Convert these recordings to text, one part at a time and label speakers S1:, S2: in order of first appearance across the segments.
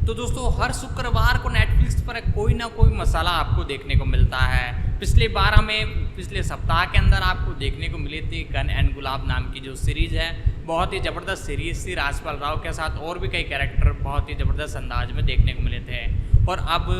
S1: तो दोस्तों हर शुक्रवार को नेटफ्लिक्स पर कोई ना कोई मसाला आपको देखने को मिलता है। पिछले सप्ताह के अंदर आपको देखने को मिली थी गन एंड गुलाब नाम की जो सीरीज़ है। बहुत ही ज़बरदस्त सीरीज़ थी। राजपाल राव के साथ और भी कई कैरेक्टर बहुत ही ज़बरदस्त अंदाज में देखने को मिले थे। और अब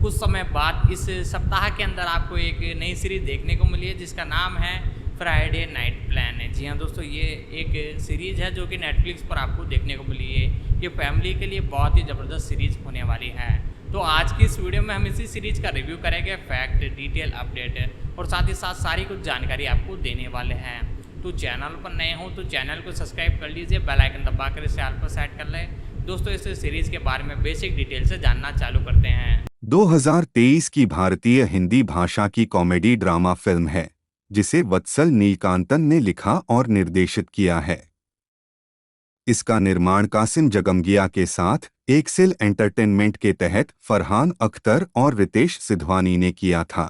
S1: कुछ समय बाद इस सप्ताह के अंदर आपको एक नई सीरीज़ देखने को मिली है जिसका नाम है फ्राइडे नाइट प्लान है। जी हाँ दोस्तों, ये एक सीरीज़ है जो कि नेटफ्लिक्स पर आपको देखने को मिली है। ये फैमिली के लिए बहुत ही ज़बरदस्त सीरीज़ होने वाली है। तो आज की इस वीडियो में हम इसी सीरीज़ का रिव्यू करेंगे, फैक्ट, डिटेल, अपडेट और साथ ही साथ सारी कुछ जानकारी आपको देने वाले हैं। तो चैनल पर नए हो तो चैनल को सब्सक्राइब कर लीजिए, बेल आइकन दबा कर इसे ऑल पर सेट कर लें। दोस्तों इस सीरीज़ के बारे में बेसिक डिटेल से जानना चालू करते हैं।
S2: 2023 की भारतीय हिंदी भाषा की कॉमेडी ड्रामा फिल्म है जिसे वत्सल नीलकांतन ने लिखा और निर्देशित किया है। इसका निर्माण कासिम जगमगिया के साथ एक्सेल एंटरटेनमेंट के तहत फरहान अख्तर और रितेश सिधवानी ने किया था।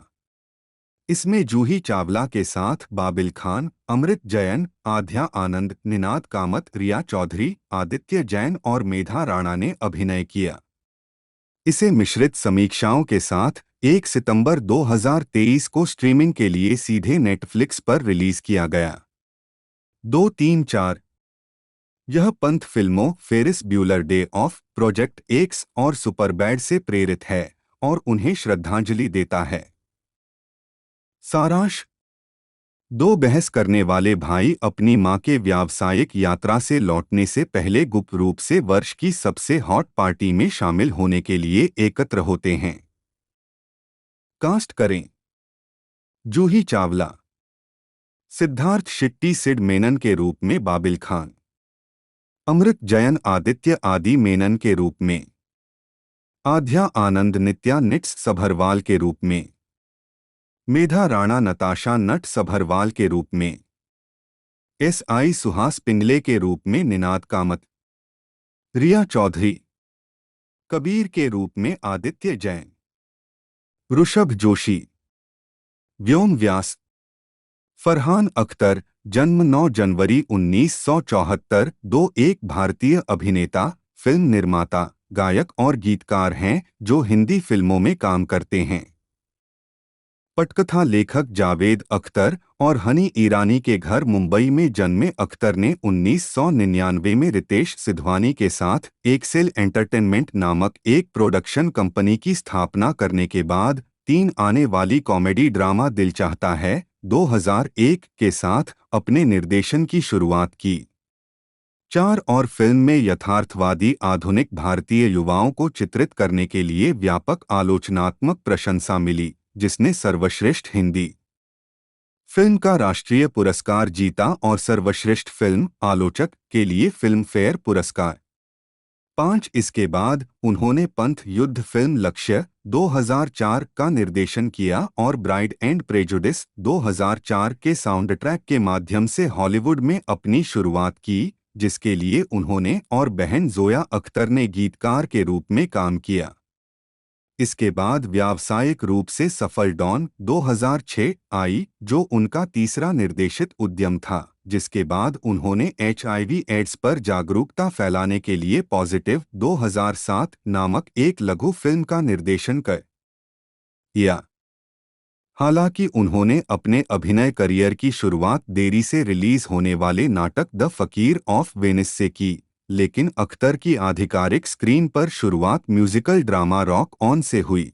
S2: इसमें जूही चावला के साथ बाबिल खान, अमृत जैन, आध्या आनंद, निनाद कामत, रिया चौधरी, आदित्य जैन और मेधा राणा ने अभिनय किया। इसे मिश्रित समीक्षाओं के साथ 1 सितंबर 2023 को स्ट्रीमिंग के लिए सीधे नेटफ्लिक्स पर रिलीज किया गया। 2-3-4 यह पंथ फिल्मों Ferris Bueller Day Off, Project X और सुपरबैड से प्रेरित है और उन्हें श्रद्धांजलि देता है। सारांश: दो बहस करने वाले भाई अपनी मां के व्यावसायिक यात्रा से लौटने से पहले गुप्त रूप से वर्ष की सबसे हॉट पार्टी में शामिल होने के लिए एकत्र होते हैं। कास्ट करें: जूही चावला, सिद्धार्थ शेट्टी सिड मेनन के रूप में बाबिल खान, अमृत जैन आदित्य आदि मेनन के रूप में, आध्या आनंद नित्या निट्स सभरवाल के रूप में, मेधा राणा नताशा नट सभरवाल के रूप में, SI सुहास पिंगले के रूप में निनाद कामत, रिया चौधरी, कबीर के रूप में आदित्य जैन, ऋषभ जोशी, व्योम व्यास, फरहान अख्तर, जन्म 9 जनवरी 1974, एक भारतीय अभिनेता, फिल्म निर्माता, गायक और गीतकार हैं जो हिंदी फिल्मों में काम करते हैं। पटकथा लेखक जावेद अख्तर और हनी ईरानी के घर मुंबई में जन्मे अख्तर ने 1999 में रितेश सिधवानी के साथ एक्सेल एंटरटेनमेंट नामक एक प्रोडक्शन कंपनी की स्थापना करने के बाद 3 आने वाली कॉमेडी ड्रामा दिल चाहता है 2001 के साथ अपने निर्देशन की शुरुआत की। 4 और फिल्म में यथार्थवादी आधुनिक भारतीय युवाओं को चित्रित करने के लिए व्यापक आलोचनात्मक प्रशंसा मिली, जिसने सर्वश्रेष्ठ हिंदी फिल्म का राष्ट्रीय पुरस्कार जीता और सर्वश्रेष्ठ फिल्म आलोचक के लिए फिल्म फेयर पुरस्कार 5। इसके बाद उन्होंने पंथ युद्ध फिल्म लक्ष्य 2004 का निर्देशन किया और ब्राइड एंड प्रेजुडिस 2004 के साउंड ट्रैक के माध्यम से हॉलीवुड में अपनी शुरुआत की, जिसके लिए उन्होंने और बहन जोया अख्तर ने गीतकार के रूप में काम किया। इसके बाद व्यावसायिक रूप से सफल डॉन 2006 आई, जो उनका तीसरा निर्देशित उद्यम था, जिसके बाद उन्होंने HIV एड्स पर जागरूकता फैलाने के लिए पॉजिटिव 2007 नामक एक लघु फिल्म का निर्देशन किया। हालांकि उन्होंने अपने अभिनय करियर की शुरुआत देरी से रिलीज होने वाले नाटक द फकीर ऑफ वेनिस से की, लेकिन अख्तर की आधिकारिक स्क्रीन पर शुरुआत म्यूजिकल ड्रामा रॉक ऑन से हुई।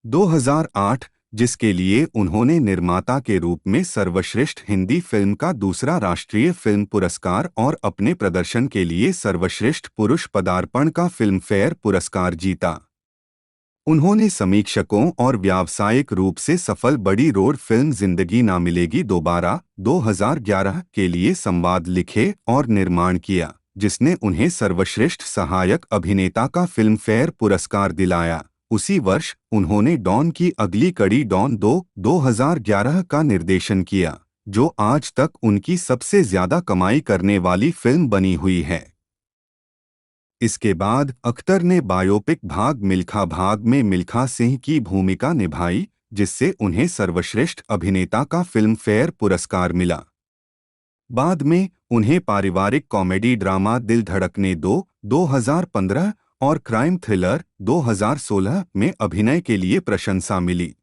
S2: 2008, जिसके लिए उन्होंने निर्माता के रूप में सर्वश्रेष्ठ हिंदी फिल्म का दूसरा राष्ट्रीय फिल्म पुरस्कार और अपने प्रदर्शन के लिए सर्वश्रेष्ठ पुरुष पदार्पण का फिल्म फेयर पुरस्कार जीता। उन्होंने समीक्षकों और व्यावसायिक रूप से सफल बड़ी रोड फिल्म जिंदगी ना मिलेगी दोबारा 2011 के लिए संवाद लिखे और निर्माण किया, जिसने उन्हें सर्वश्रेष्ठ सहायक अभिनेता का फिल्म फेयर पुरस्कार दिलाया। उसी वर्ष उन्होंने डॉन की अगली कड़ी डॉन 2011 का निर्देशन किया, जो आज तक उनकी सबसे ज्यादा कमाई करने वाली फिल्म बनी हुई है। इसके बाद अख्तर ने बायोपिक भाग मिल्खा भाग में मिल्खा सिंह की भूमिका निभाई, जिससे उन्हें सर्वश्रेष्ठ अभिनेता का फिल्म फेयर पुरस्कार मिला। बाद में उन्हें पारिवारिक कॉमेडी ड्रामा दिल धड़कने 2015 और क्राइम थ्रिलर 2016 में अभिनय के लिए प्रशंसा मिली।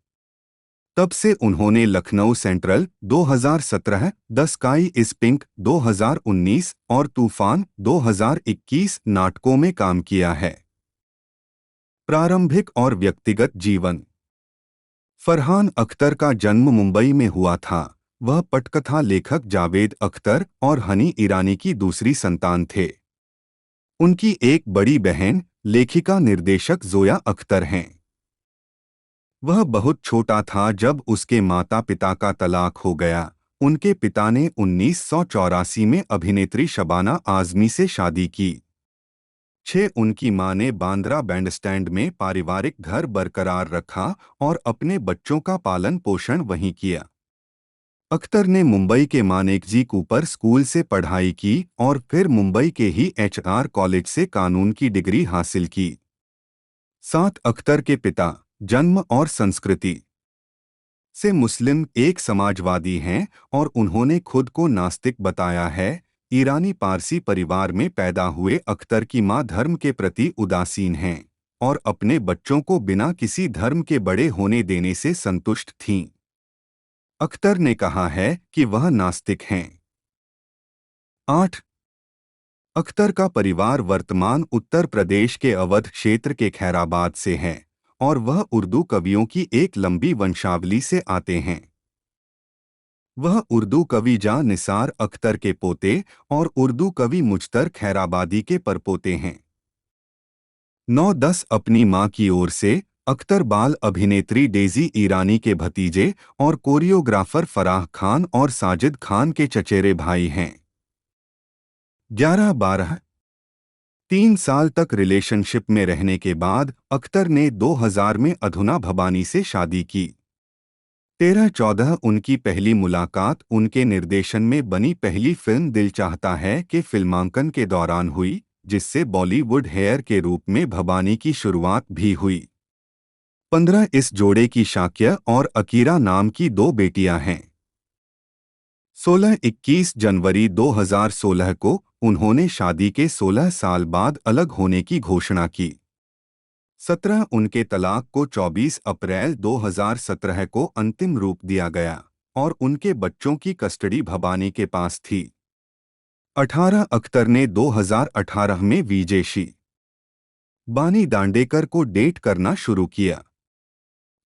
S2: तब से उन्होंने Lucknow central 2017, the sky is pink 2019 और तूफान 2021 नाटकों में काम किया है। प्रारंभिक और व्यक्तिगत जीवन। फरहान अख्तर का जन्म मुंबई में हुआ था। वह पटकथा लेखक जावेद अख्तर और हनी ईरानी की दूसरी संतान थे। उनकी एक बड़ी बहन लेखिका निर्देशक जोया अख्तर हैं। वह बहुत छोटा था जब उसके माता पिता का तलाक हो गया। उनके पिता ने 1984 में अभिनेत्री शबाना आज़मी से शादी की। उनकी मां ने बांद्रा बैंडस्टैंड में पारिवारिक घर बरकरार रखा और अपने बच्चों का पालन पोषण वहीं किया। अख्तर ने मुंबई के मानेकजी कूपर स्कूल से पढ़ाई की और फिर मुंबई के ही एचआर कॉलेज से कानून की डिग्री हासिल की। अख्तर के पिता जन्म और संस्कृति से मुस्लिम एक समाजवादी हैं और उन्होंने खुद को नास्तिक बताया है। ईरानी पारसी परिवार में पैदा हुए अख्तर की मां धर्म के प्रति उदासीन हैं और अपने बच्चों को बिना किसी धर्म के बड़े होने देने से संतुष्ट थीं। अख्तर ने कहा है कि वह नास्तिक हैं। 8 अख्तर का परिवार वर्तमान उत्तर प्रदेश के अवध क्षेत्र के खैराबाद से है और वह उर्दू कवियों की एक लंबी वंशावली से आते हैं। वह उर्दू कवि जा निसार अख्तर के पोते और उर्दू कवि मुज्तर खैराबादी के परपोते हैं। 9-10 अपनी मां की ओर से अख्तर बाल अभिनेत्री डेजी ईरानी के भतीजे और कोरियोग्राफर फराह खान और साजिद खान के चचेरे भाई हैं। 11-12 3 साल तक रिलेशनशिप में रहने के बाद अख्तर ने 2000 में अधुना भबानी से शादी की। 13-14 उनकी पहली मुलाकात उनके निर्देशन में बनी पहली फिल्म दिल चाहता है के फिल्मांकन के दौरान हुई, जिससे बॉलीवुड हेयर के रूप में भबानी की शुरुआत भी हुई। 15 इस जोड़े की शाक्य और अकीरा नाम की 2 बेटियां हैं। 21 जनवरी 2016 को उन्होंने शादी के 16 साल बाद अलग होने की घोषणा की। 17 उनके तलाक को 24 अप्रैल 2017 को अंतिम रूप दिया गया और उनके बच्चों की कस्टडी भबानी के पास थी। 18 अख्तर ने 2018 में विजेशी बानी दांडेकर को डेट करना शुरू किया।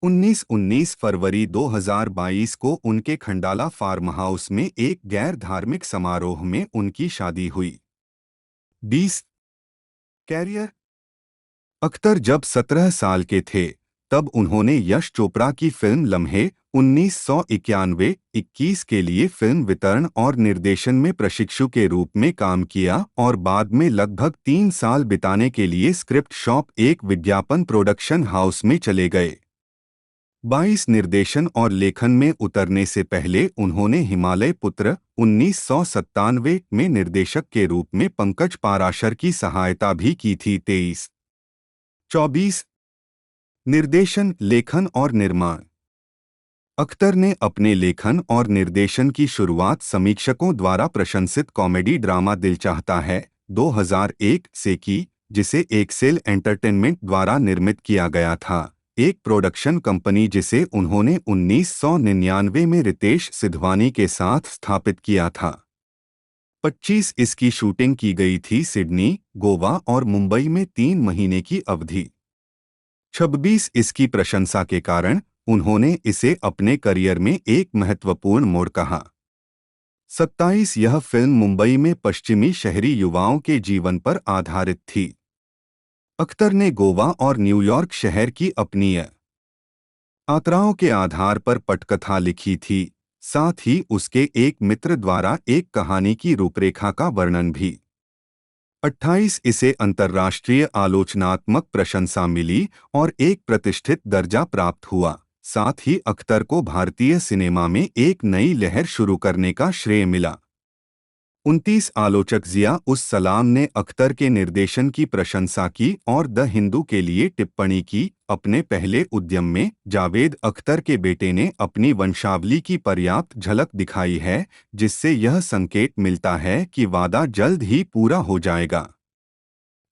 S2: 19 फरवरी 2022 को उनके खंडाला फार्म हाउस में एक गैर धार्मिक समारोह में उनकी शादी हुई। 20 कैरियर। अख्तर जब 17 साल के थे तब उन्होंने यश चोपड़ा की फिल्म लम्हे 1991-21 के लिए फिल्म वितरण और निर्देशन में प्रशिक्षु के रूप में काम किया और बाद में लगभग 3 साल बिताने के लिए स्क्रिप्ट शॉप एक विज्ञापन प्रोडक्शन हाउस में चले गए। 22 निर्देशन और लेखन में उतरने से पहले उन्होंने हिमालय पुत्र 1997 में निर्देशक के रूप में पंकज पाराशर की सहायता भी की थी। 24 निर्देशन, लेखन और निर्माण। अख्तर ने अपने लेखन और निर्देशन की शुरुआत समीक्षकों द्वारा प्रशंसित कॉमेडी ड्रामा दिल चाहता है 2001 से की, जिसे एक्सेल एंटरटेनमेंट द्वारा निर्मित किया गया था, एक प्रोडक्शन कंपनी जिसे उन्होंने 1999 में रितेश सिधवानी के साथ स्थापित किया था। 25 इसकी शूटिंग की गई थी सिडनी, गोवा और मुंबई में 3 महीने की अवधि। 26 इसकी प्रशंसा के कारण उन्होंने इसे अपने करियर में एक महत्वपूर्ण मोड़ कहा। 27 यह फिल्म मुंबई में पश्चिमी शहरी युवाओं के जीवन पर आधारित थी। अख्तर ने गोवा और न्यूयॉर्क शहर की अपनी यात्राओं के आधार पर पटकथा लिखी थी, साथ ही उसके एक मित्र द्वारा एक कहानी की रूपरेखा का वर्णन भी। 28 इसे अंतर्राष्ट्रीय आलोचनात्मक प्रशंसा मिली और एक प्रतिष्ठित दर्जा प्राप्त हुआ, साथ ही अख्तर को भारतीय सिनेमा में एक नई लहर शुरू करने का श्रेय मिला। 29 आलोचक जिया उस सलाम ने अख्तर के निर्देशन की प्रशंसा की और द हिंदू के लिए टिप्पणी की। अपने पहले उद्यम में जावेद अख्तर के बेटे ने अपनी वंशावली की पर्याप्त झलक दिखाई है, जिससे यह संकेत मिलता है कि वादा जल्द ही पूरा हो जाएगा।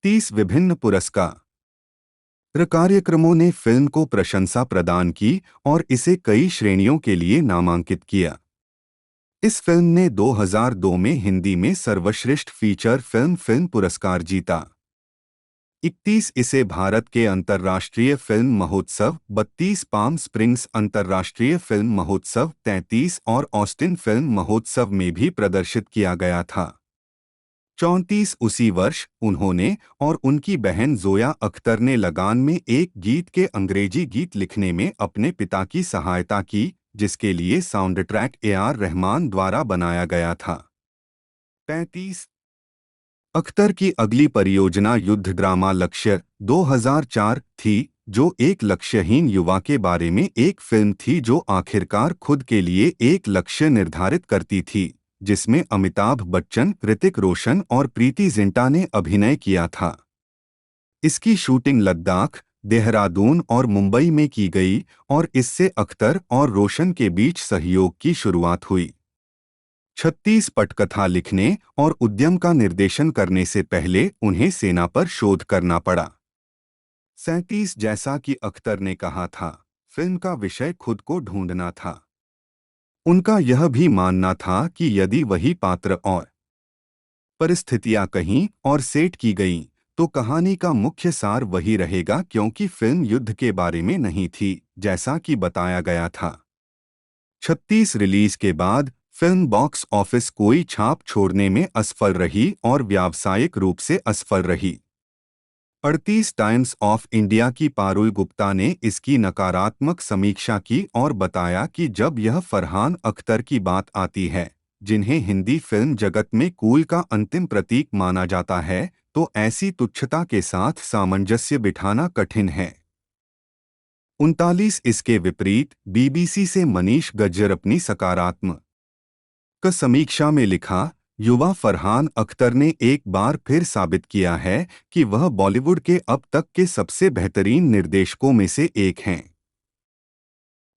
S2: 31 विभिन्न पुरस्कार कार्यक्रमों ने फिल्म को प्रशंसा प्रदान की और इसे कई श्रेणियों के लिए नामांकित किया। इस फिल्म ने 2002 में हिंदी में सर्वश्रेष्ठ फीचर फिल्म पुरस्कार जीता। 31 इसे भारत के अंतर्राष्ट्रीय फिल्म महोत्सव 32 पाम स्प्रिंग्स अंतर्राष्ट्रीय फिल्म महोत्सव 33 और ऑस्टिन फिल्म महोत्सव में भी प्रदर्शित किया गया था। 34 उसी वर्ष उन्होंने और उनकी बहन जोया अख्तर ने लगान में एक गीत के अंग्रेजी गीत लिखने में अपने पिता की सहायता की, जिसके लिए साउंडट्रैक ए.आर. रहमान द्वारा बनाया गया था। 35 अख्तर की अगली परियोजना युद्ध ड्रामा लक्ष्य 2004 थी, जो एक लक्ष्यहीन युवा के बारे में एक फिल्म थी जो आखिरकार खुद के लिए एक लक्ष्य निर्धारित करती थी, जिसमें अमिताभ बच्चन, ऋतिक रोशन और प्रीति जिंटा ने अभिनय किया था। इसकी शूटिंग लद्दाख, देहरादून और मुंबई में की गई और इससे अख्तर और रोशन के बीच सहयोग की शुरुआत हुई। 36 पटकथा लिखने और उद्यम का निर्देशन करने से पहले उन्हें सेना पर शोध करना पड़ा। 37 जैसा कि अख्तर ने कहा था, फिल्म का विषय खुद को ढूंढना था। उनका यह भी मानना था कि यदि वही पात्र और परिस्थितियां कहीं और सेट की गईं, तो कहानी का मुख्य सार वही रहेगा, क्योंकि फिल्म युद्ध के बारे में नहीं थी, जैसा कि बताया गया था। 36 रिलीज के बाद फिल्म बॉक्स ऑफिस कोई छाप छोड़ने में असफल रही और व्यावसायिक रूप से असफल रही। 38 टाइम्स ऑफ इंडिया की पारुल गुप्ता ने इसकी नकारात्मक समीक्षा की और बताया कि जब यह फरहान अख्तर की बात आती है, जिन्हें हिंदी फिल्म जगत में कूल का अंतिम प्रतीक माना जाता है, तो ऐसी तुच्छता के साथ सामंजस्य बिठाना कठिन है। 39 इसके विपरीत बीबीसी से मनीष गज्जर अपनी सकारात्मक समीक्षा में लिखा, युवा फरहान अख्तर ने एक बार फिर साबित किया है कि वह बॉलीवुड के अब तक के सबसे बेहतरीन निर्देशकों में से एक हैं।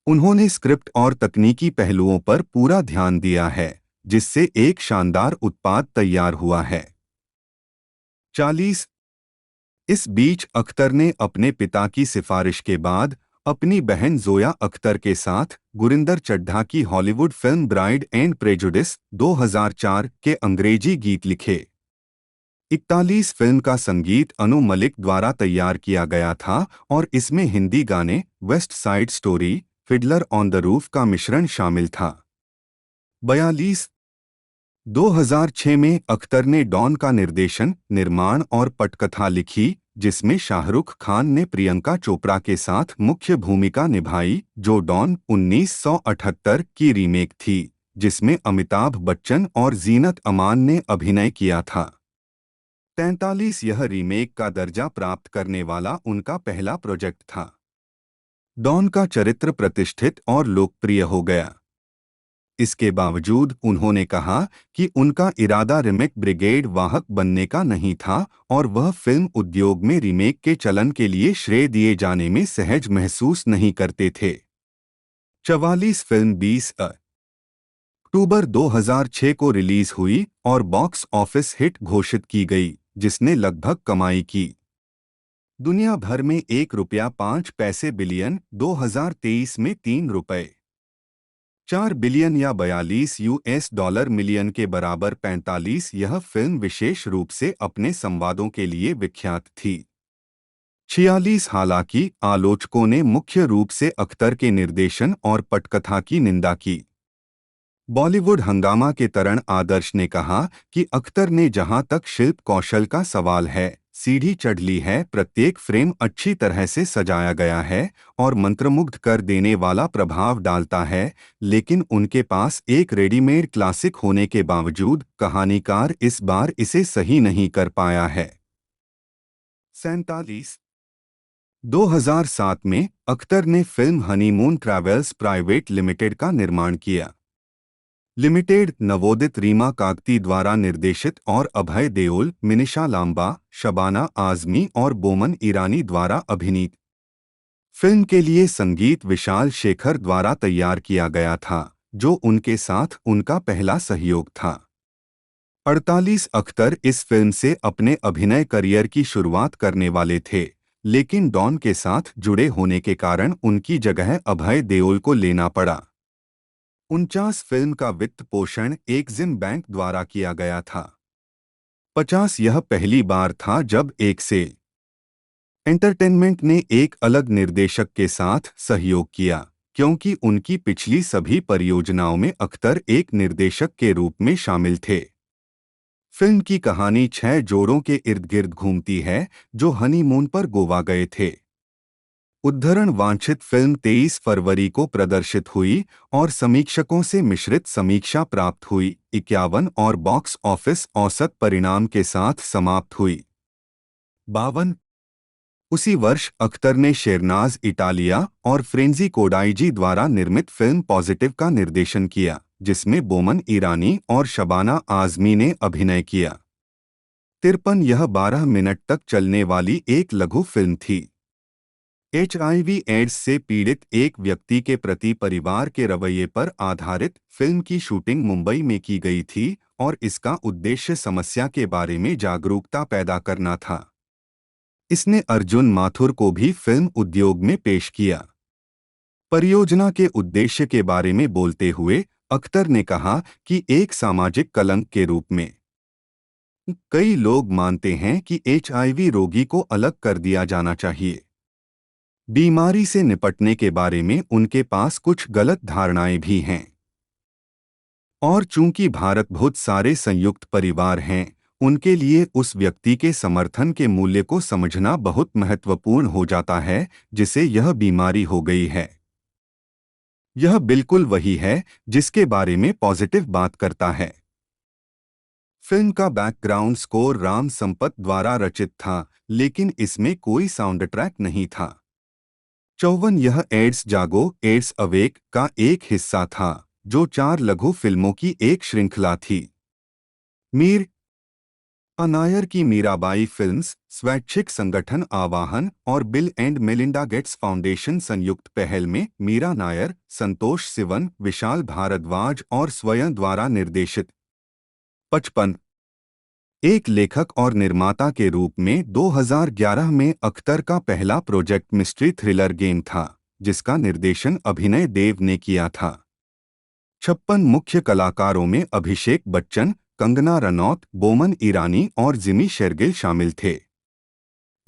S2: उन्होंने स्क्रिप्ट और तकनीकी पहलुओं पर पूरा ध्यान दिया है, जिससे एक शानदार उत्पाद तैयार हुआ है। 40 इस बीच अख्तर ने अपने पिता की सिफारिश के बाद अपनी बहन जोया अख्तर के साथ गुरिंदर चड्ढा की Hollywood film bride and prejudice 2004 के अंग्रेजी गीत लिखे। 41 फिल्म का संगीत अनु मलिक द्वारा तैयार किया गया था और इसमें हिंदी गाने west side story, Fiddler on the roof का मिश्रण शामिल था। 42 2006 में अख्तर ने डॉन का निर्देशन, निर्माण और पटकथा लिखी, जिसमें शाहरुख खान ने प्रियंका चोपड़ा के साथ मुख्य भूमिका निभाई, जो डॉन 1978 की रीमेक थी, जिसमें अमिताभ बच्चन और जीनत अमान ने अभिनय किया था। 43 यह रीमेक का दर्जा प्राप्त करने वाला उनका पहला प्रोजेक्ट था। डॉन का चरित्र प्रतिष्ठित और लोकप्रिय हो गया। इसके बावजूद उन्होंने कहा कि उनका इरादा रीमेक ब्रिगेड वाहक बनने का नहीं था और वह फिल्म उद्योग में रीमेक के चलन के लिए श्रेय दिए जाने में सहज महसूस नहीं करते थे। 44 फिल्म 20 अक्टूबर 2006 को रिलीज हुई और बॉक्स ऑफिस हिट घोषित की गई, जिसने लगभग कमाई की दुनिया भर में ₹1.5 बिलियन, 2023 में ₹3.4 बिलियन या $42 मिलियन के बराबर। 45 यह फिल्म विशेष रूप से अपने संवादों के लिए विख्यात थी। 46 हालांकि आलोचकों ने मुख्य रूप से अख्तर के निर्देशन और पटकथा की निंदा की। बॉलीवुड हंगामा के तरण आदर्श ने कहा कि अख्तर ने जहां तक शिल्प कौशल का सवाल है, सीढ़ी चढ़ ली है। प्रत्येक फ्रेम अच्छी तरह से सजाया गया है और मंत्रमुग्ध कर देने वाला प्रभाव डालता है, लेकिन उनके पास एक रेडीमेड क्लासिक होने के बावजूद कहानीकार इस बार इसे सही नहीं कर पाया है। 47 2007 में अख्तर ने film honeymoon travels private limited का निर्माण किया। लिमिटेड नवोदित रीमा कागती द्वारा निर्देशित और अभय देओल, मिनिशा लांबा, शबाना आजमी और बोमन ईरानी द्वारा अभिनीत फिल्म के लिए संगीत विशाल शेखर द्वारा तैयार किया गया था, जो उनके साथ उनका पहला सहयोग था। 48 अख्तर इस फिल्म से अपने अभिनय करियर की शुरुआत करने वाले थे, लेकिन डॉन के साथ जुड़े होने के कारण उनकी जगह अभय देओल को लेना पड़ा। 49 फिल्म का वित्त पोषण एक्सिम बैंक द्वारा किया गया था। 50 यह पहली बार था जब एक से एंटरटेनमेंट ने एक अलग निर्देशक के साथ सहयोग किया, क्योंकि उनकी पिछली सभी परियोजनाओं में अख्तर एक निर्देशक के रूप में शामिल थे। फिल्म की कहानी 6 जोड़ों के इर्द गिर्द घूमती है जो हनीमून पर गोवा गए थे। उद्धरण वांछित फिल्म 23 फरवरी को प्रदर्शित हुई और समीक्षकों से मिश्रित समीक्षा प्राप्त हुई, 51 और बॉक्स ऑफिस औसत परिणाम के साथ समाप्त हुई। 52। उसी वर्ष अख्तर ने शेरनाज इटालिया और फ्रेंजी कोडाईजी द्वारा निर्मित फिल्म पॉजिटिव का निर्देशन किया, जिसमें बोमन ईरानी और शबाना आजमी ने अभिनय किया। 53 यह 12 मिनट तक चलने वाली एक लघु फिल्म थी। HIV एड्स से पीड़ित एक व्यक्ति के प्रति परिवार के रवैये पर आधारित फिल्म की शूटिंग मुंबई में की गई थी और इसका उद्देश्य समस्या के बारे में जागरूकता पैदा करना था। इसने अर्जुन माथुर को भी फिल्म उद्योग में पेश किया। परियोजना के उद्देश्य के बारे में बोलते हुए अख्तर ने कहा कि एक सामाजिक कलंक के रूप में कई लोग मानते हैं कि HIV रोगी को अलग कर दिया जाना चाहिए। बीमारी से निपटने के बारे में उनके पास कुछ गलत धारणाएं भी हैं। और चूंकि भारत बहुत सारे संयुक्त परिवार हैं, उनके लिए उस व्यक्ति के समर्थन के मूल्य को समझना बहुत महत्वपूर्ण हो जाता है जिसे यह बीमारी हो गई है। यह बिल्कुल वही है जिसके बारे में पॉजिटिव बात करता है। फिल्म का बैकग्राउंड स्कोर राम संपत द्वारा रचित था, लेकिन इसमें कोई साउंड ट्रैक नहीं था। 54 यह एड्स जागो एड्स अवेक का एक हिस्सा था, जो 4 लघु फिल्मों की एक श्रृंखला थी। मीर नायर की मीराबाई फिल्म्स, स्वैच्छिक संगठन आवाहन और bill and Melinda Gates foundation संयुक्त पहल में मीरा नायर, संतोष सिवन, विशाल भारद्वाज और स्वयं द्वारा निर्देशित। 55 एक लेखक और निर्माता के रूप में 2011 में अख्तर का पहला प्रोजेक्ट मिस्ट्री थ्रिलर गेम था, जिसका निर्देशन अभिनय देव ने किया था। 56 मुख्य कलाकारों में अभिषेक बच्चन, कंगना रनौत, बोमन ईरानी और जिमी शेरगिल शामिल थे।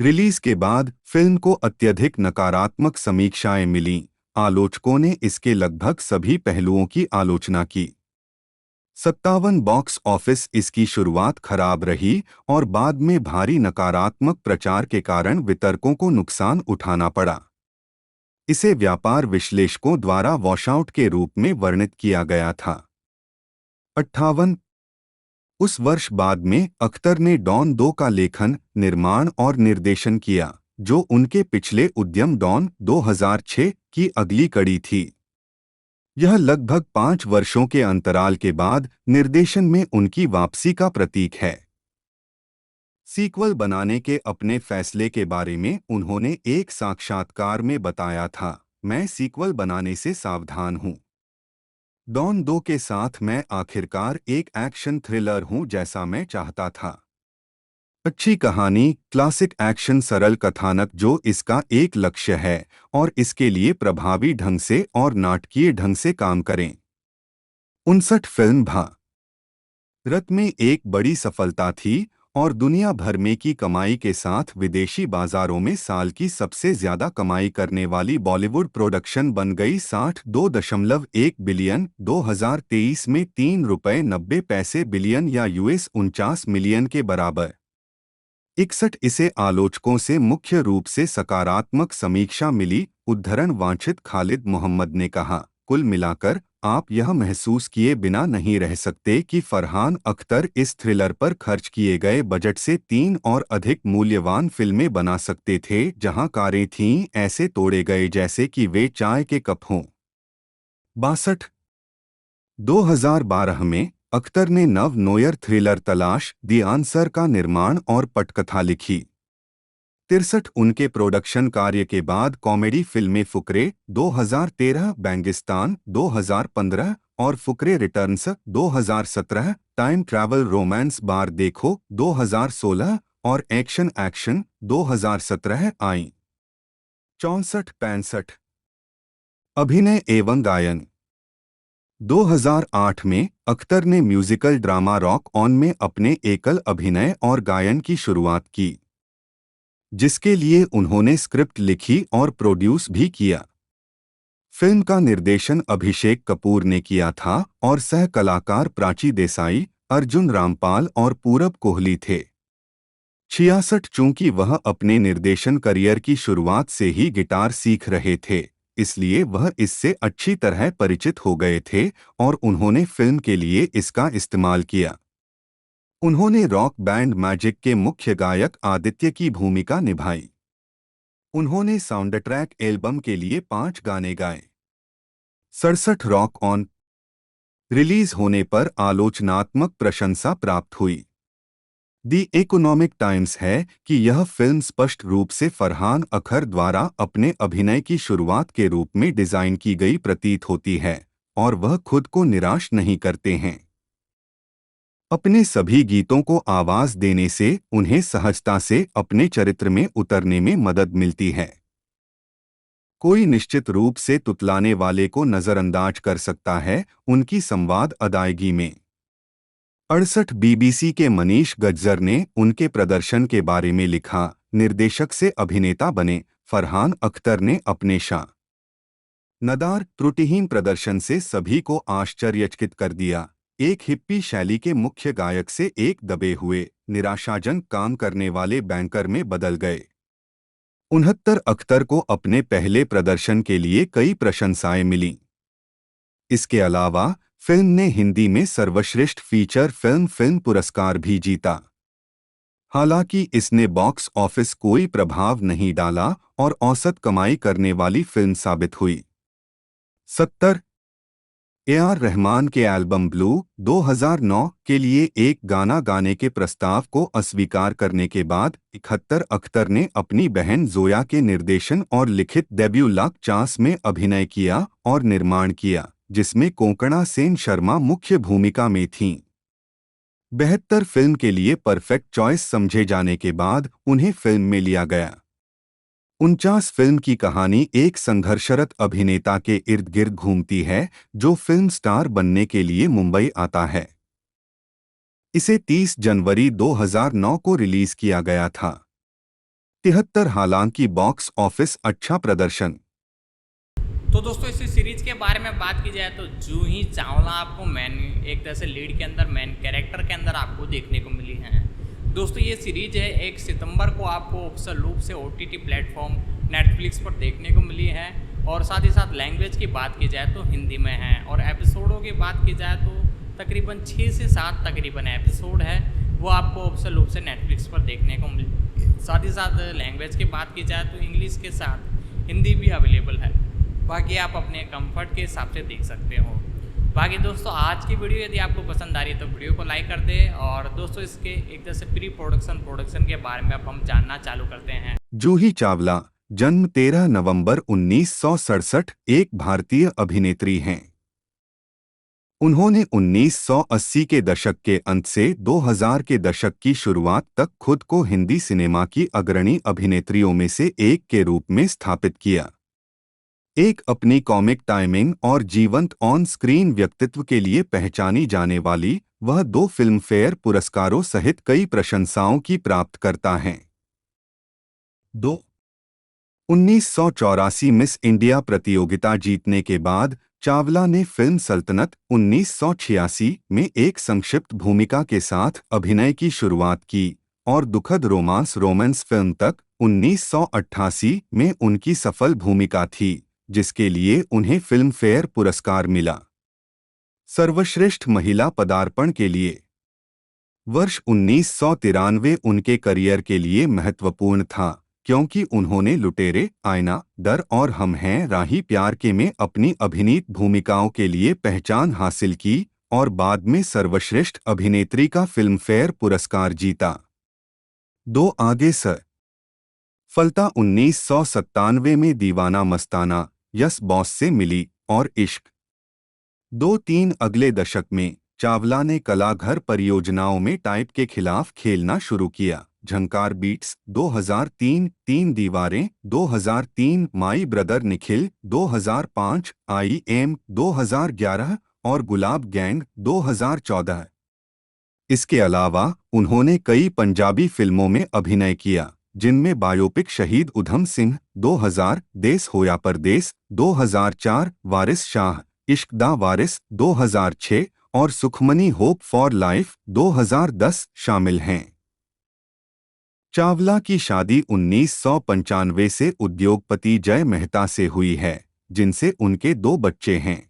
S2: रिलीज के बाद फिल्म को अत्यधिक नकारात्मक समीक्षाएं मिलीं। आलोचकों ने इसके लगभग सभी पहलुओं की आलोचना की। 57 बॉक्स ऑफिस इसकी शुरुआत खराब रही और बाद में भारी नकारात्मक प्रचार के कारण वितरकों को नुकसान उठाना पड़ा। इसे व्यापार विश्लेषकों द्वारा वॉशआउट के रूप में वर्णित किया गया था। 58 उस वर्ष बाद में अख्तर ने डॉन 2 का लेखन, निर्माण और निर्देशन किया, जो उनके पिछले उद्यम डॉन 2006 की अगली कड़ी थी। यह लगभग 5 वर्षों के अंतराल के बाद निर्देशन में उनकी वापसी का प्रतीक है। सीक्वल बनाने के अपने फैसले के बारे में उन्होंने एक साक्षात्कार में बताया था, मैं सीक्वल बनाने से सावधान हूं। डॉन 2 के साथ मैं आखिरकार एक एक्शन थ्रिलर हूं जैसा मैं चाहता था। अच्छी कहानी, क्लासिक एक्शन, सरल कथानक जो इसका एक लक्ष्य है, और इसके लिए प्रभावी ढंग से और नाटकीय ढंग से काम करें। 59 फिल्म भारत में एक बड़ी सफलता थी और दुनिया भर में की कमाई के साथ विदेशी बाजारों में साल की सबसे ज्यादा कमाई करने वाली बॉलीवुड प्रोडक्शन बन गई। 62.1 बिलियन 2023 में ₹3.90 बिलियन या $49 मिलियन के बराबर। 61 इसे आलोचकों से मुख्य रूप से सकारात्मक समीक्षा मिली। उद्धरण वांछित खालिद मोहम्मद ने कहा, कुल मिलाकर आप यह महसूस किए बिना नहीं रह सकते कि फरहान अख्तर इस थ्रिलर पर खर्च किए गए बजट से 3 और अधिक मूल्यवान फिल्में बना सकते थे, जहां कारें थीं ऐसे तोड़े गए जैसे कि वे चाय के कप हों। 62 2012 में अख्तर ने नव नोयर थ्रिलर तलाश द आंसर का निर्माण और पटकथा लिखी। 63 उनके प्रोडक्शन कार्य के बाद कॉमेडी फिल्में फुकरे 2013, बैंगिस्तान 2015 और Fukrey Returns 2017, time travel romance बार देखो 2016 और एक्शन एक्शन 2017 आईं। 64-65 अभिनय एवं गायन 2008 में अख्तर ने म्यूजिकल ड्रामा रॉक ऑन में अपने एकल अभिनय और गायन की शुरुआत की, जिसके लिए उन्होंने स्क्रिप्ट लिखी और प्रोड्यूस भी किया। फिल्म का निर्देशन अभिषेक कपूर ने किया था और सह कलाकार प्राची देसाई, अर्जुन रामपाल और पूरब कोहली थे। 66 चूंकि वह अपने निर्देशन करियर की शुरुआत से ही गिटार सीख रहे थे, इसलिए वह इससे अच्छी तरह परिचित हो गए थे और उन्होंने फिल्म के लिए इसका इस्तेमाल किया। उन्होंने रॉक बैंड मैजिक के मुख्य गायक आदित्य की भूमिका निभाई। उन्होंने साउंड ट्रैक एल्बम के लिए 5 गाने गाए। 67 रॉक ऑन रिलीज होने पर आलोचनात्मक प्रशंसा प्राप्त हुई। दी इकोनॉमिक टाइम्स है कि यह फिल्म स्पष्ट रूप से फरहान अख्तर द्वारा अपने अभिनय की शुरुआत के रूप में डिजाइन की गई प्रतीत होती है और वह खुद को निराश नहीं करते हैं। अपने सभी गीतों को आवाज देने से उन्हें सहजता से अपने चरित्र में उतरने में मदद मिलती है। कोई निश्चित रूप से तुतलाने वाले को नजरअंदाज कर सकता है उनकी संवाद अदायगी में। 68 बीबीसी के मनीष गज्जर ने उनके प्रदर्शन के बारे में लिखा, निर्देशक से अभिनेता बने फरहान अख्तर ने अपने शानदार त्रुटिहीन प्रदर्शन से सभी को आश्चर्यचकित कर दिया। एक हिप्पी शैली के मुख्य गायक से एक दबे हुए, निराशाजनक काम करने वाले बैंकर में बदल गए। 69 अख्तर को अपने पहले प्रदर्शन के लिए कई प्रशंसाएं मिलीं। इसके अलावा फिल्म ने हिंदी में सर्वश्रेष्ठ फीचर फिल्म पुरस्कार भी जीता। हालांकि इसने बॉक्स ऑफिस कोई प्रभाव नहीं डाला और औसत कमाई करने वाली फिल्म साबित हुई। 70 ए.आर. रहमान के एल्बम ब्लू 2009 के लिए एक गाना गाने के प्रस्ताव को अस्वीकार करने के बाद 71 अख्तर ने अपनी बहन जोया के निर्देशन और लिखित डेब्यू लाख चांस में अभिनय किया और निर्माण किया, जिसमें कोंकणा सेन शर्मा मुख्य भूमिका में थीं। 72 फिल्म के लिए परफेक्ट चॉइस समझे जाने के बाद उन्हें फिल्म में लिया गया। 49 फिल्म की कहानी एक संघर्षरत अभिनेता के इर्द गिर्द घूमती है जो फिल्म स्टार बनने के लिए मुंबई आता है। इसे 30 जनवरी 2009 को रिलीज किया गया था। 73 हालांकि बॉक्स ऑफिस अच्छा प्रदर्शन।
S1: तो दोस्तों इसी सीरीज के बारे में बात की जाए तो जूही चावला आपको मेन एक तरह से लीड के अंदर मेन कैरेक्टर के अंदर आपको देखने को मिली हैं। दोस्तों ये सीरीज है 1 सितंबर को आपको ऑफिशियल रूप से OTT प्लेटफॉर्म नेटफ्लिक्स पर देखने को मिली है और साथ ही साथ लैंग्वेज की बात की जाए तो हिंदी में है और एपिसोडों की बात की जाए तो तकरीबन 6 से 7 तकरीबन एपिसोड है वो आपको ऑफिशियल रूप से नेटफ्लिक्स पर देखने को मिल। साथ ही साथ लैंग्वेज की बात की जाए तो इंग्लिश के साथ हिंदी भी अवेलेबल है, बाकी आप अपने कंफर्ट के हिसाब से देख सकते हो। बाकी दोस्तों आज की वीडियो यदि आपको पसंद आ रही है तो वीडियो को लाइक कर दें और दोस्तों इसके एक तरह से प्री प्रोडक्शन के बारे में अब हम जानना चालू करते हैं।
S2: जूही चावला जन्म 13 नवंबर 1967 एक भारतीय अभिनेत्री हैं। उन्होंने 1980 के दशक के अंत से 2000 के दशक की शुरुआत तक खुद को हिंदी सिनेमा की अग्रणी अभिनेत्रियों में से एक के रूप में स्थापित किया। एक अपनी कॉमिक टाइमिंग और जीवंत ऑन स्क्रीन व्यक्तित्व के लिए पहचानी जाने वाली वह 2 फिल्मफेयर पुरस्कारों सहित कई प्रशंसाओं की प्राप्तकर्ता हैं। 1984 मिस इंडिया प्रतियोगिता जीतने के बाद चावला ने फिल्म सल्तनत 1986 में एक संक्षिप्त भूमिका के साथ अभिनय की शुरुआत की और दुखद रोमांस फिल्म तक 1988 में उनकी सफल भूमिका थी, जिसके लिए उन्हें फिल्म फेयर पुरस्कार मिला। सर्वश्रेष्ठ महिला पदार्पण के लिए वर्ष 1993 उनके करियर के लिए महत्वपूर्ण था क्योंकि उन्होंने लुटेरे, आईना, डर और हम हैं राही प्यार के में अपनी अभिनीत भूमिकाओं के लिए पहचान हासिल की और बाद में सर्वश्रेष्ठ अभिनेत्री का फिल्म फेयर पुरस्कार जीता। 2 आगे फलता 1997 में दीवाना मस्ताना यस बॉस से मिली और इश्क 2-3 अगले दशक में चावला ने कलाघर परियोजनाओं में टाइप के खिलाफ खेलना शुरू किया। झंकार बीट्स 2003, 3 दीवारें 2003, my brother Nikhil 2005, I am 2011 और गुलाब गैंग 2014। इसके अलावा उन्होंने कई पंजाबी फिल्मों में अभिनय किया, जिनमें बायोपिक शहीद उधम सिंह 2000, देस होया परदेस 2004, वारिस शाह इश्क दा वारिस 2006 और सुखमनी होप फॉर लाइफ 2010 शामिल हैं। चावला की शादी 1995 से उद्योगपति जय मेहता से हुई है, जिनसे उनके 2 बच्चे हैं।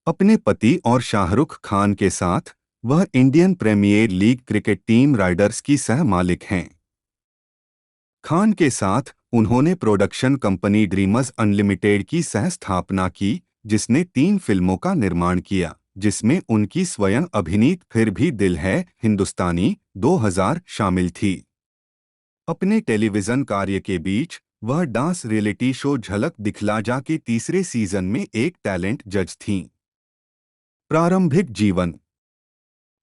S2: अपने पति और शाहरुख खान के साथ वह Indian Premier League cricket team riders की सह मालिक हैं। खान के साथ उन्होंने प्रोडक्शन कंपनी ड्रीमर्स अनलिमिटेड की सह स्थापना की, जिसने 3 फिल्मों का निर्माण किया, जिसमें उनकी स्वयं अभिनीत फिर भी दिल है हिंदुस्तानी 2000 शामिल थी। अपने टेलीविजन कार्य के बीच वह डांस रियलिटी शो झलक दिखला जा के तीसरे सीजन में एक टैलेंट जज थीं। प्रारंभिक जीवन।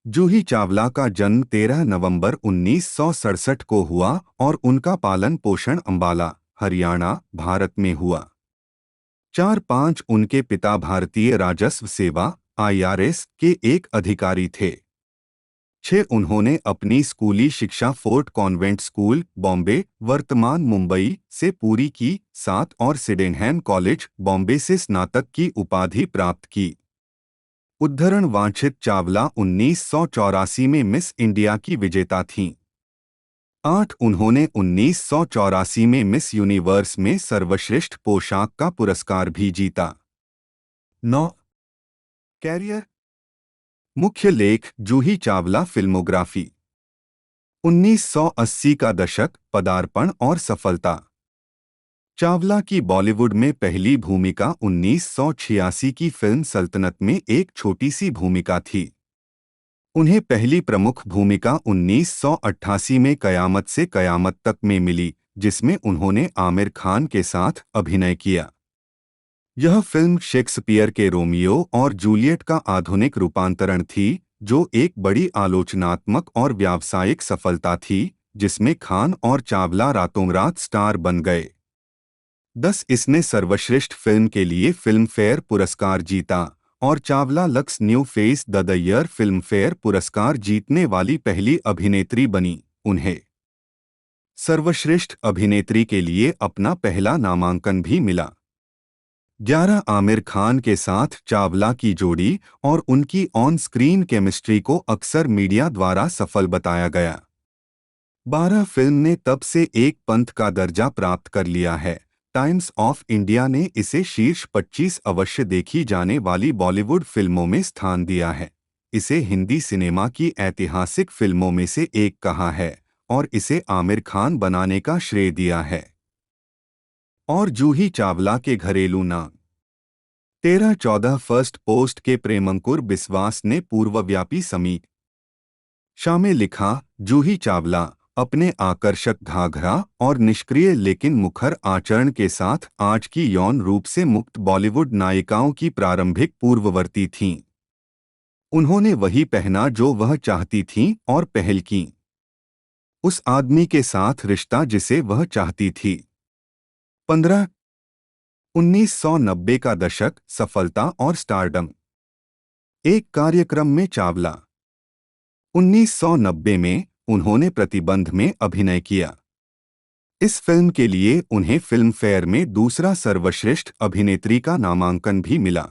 S2: जूही चावला का जन्म 13 नवंबर 1967 को हुआ और उनका पालन पोषण अंबाला, हरियाणा, भारत में हुआ। 4-5 उनके पिता भारतीय राजस्व सेवा (IRS) के एक अधिकारी थे। 6 उन्होंने अपनी स्कूली शिक्षा फोर्ट कॉन्वेंट स्कूल, बॉम्बे, वर्तमान मुंबई से पूरी की। 7 और सिडेनहैम कॉलेज, बॉम्बे से स्नातक की उपाधि प्राप्त की। उद्धरण वांछित चावला 1984 में मिस इंडिया की विजेता थीं। 8 उन्होंने 1984 में मिस यूनिवर्स में सर्वश्रेष्ठ पोशाक का पुरस्कार भी जीता। 9 कैरियर। मुख्य लेख जूही चावला फिल्मोग्राफी 1980 का दशक, पदार्पण और सफलता। चावला की बॉलीवुड में पहली भूमिका 1986 की फिल्म सल्तनत में एक छोटी सी भूमिका थी। उन्हें पहली प्रमुख भूमिका 1988 में कयामत से कयामत तक में मिली, जिसमें उन्होंने आमिर खान के साथ अभिनय किया। यह फिल्म शेक्सपियर के रोमियो और जूलियट का आधुनिक रूपांतरण थी, जो एक बड़ी आलोचनात्मक और व्यावसायिक सफलता थी, जिसमें खान और चावला रातों रात स्टार बन गए। 10 इसने सर्वश्रेष्ठ फिल्म के लिए फिल्म फेयर पुरस्कार जीता और Chawla lux new face the year film fair पुरस्कार जीतने वाली पहली अभिनेत्री बनी। उन्हें सर्वश्रेष्ठ अभिनेत्री के लिए अपना पहला नामांकन भी मिला। 11 आमिर खान के साथ चावला की जोड़ी और उनकी ऑन स्क्रीन केमिस्ट्री को अक्सर मीडिया द्वारा सफल बताया गया। 12 फिल्म ने तब से एक पंथ का दर्जा प्राप्त कर लिया है। टाइम्स ऑफ इंडिया ने इसे शीर्ष 25 अवश्य देखी जाने वाली बॉलीवुड फिल्मों में स्थान दिया है। इसे हिंदी सिनेमा की ऐतिहासिक फिल्मों में से एक कहा है और इसे आमिर खान बनाने का श्रेय दिया है। और जूही चावला के घरेलू नाम 13-14 फर्स्ट पोस्ट के प्रेमंकुर बिस्वास ने पूर्वव्यापी समीक्षा में लिखा, जूही चावला अपने आकर्षक घाघरा और निष्क्रिय लेकिन मुखर आचरण के साथ आज की यौन रूप से मुक्त बॉलीवुड नायिकाओं की प्रारंभिक पूर्ववर्ती थीं। उन्होंने वही पहना जो वह चाहती थीं और पहल की उस आदमी के साथ रिश्ता जिसे वह चाहती थी। 15 1990 का दशक, सफलता और स्टारडम। एक कार्यक्रम में चावला 1990 में उन्होंने प्रतिबंध में अभिनय किया। इस फिल्म के लिए उन्हें फिल्म फेयर में दूसरा सर्वश्रेष्ठ अभिनेत्री का नामांकन भी मिला।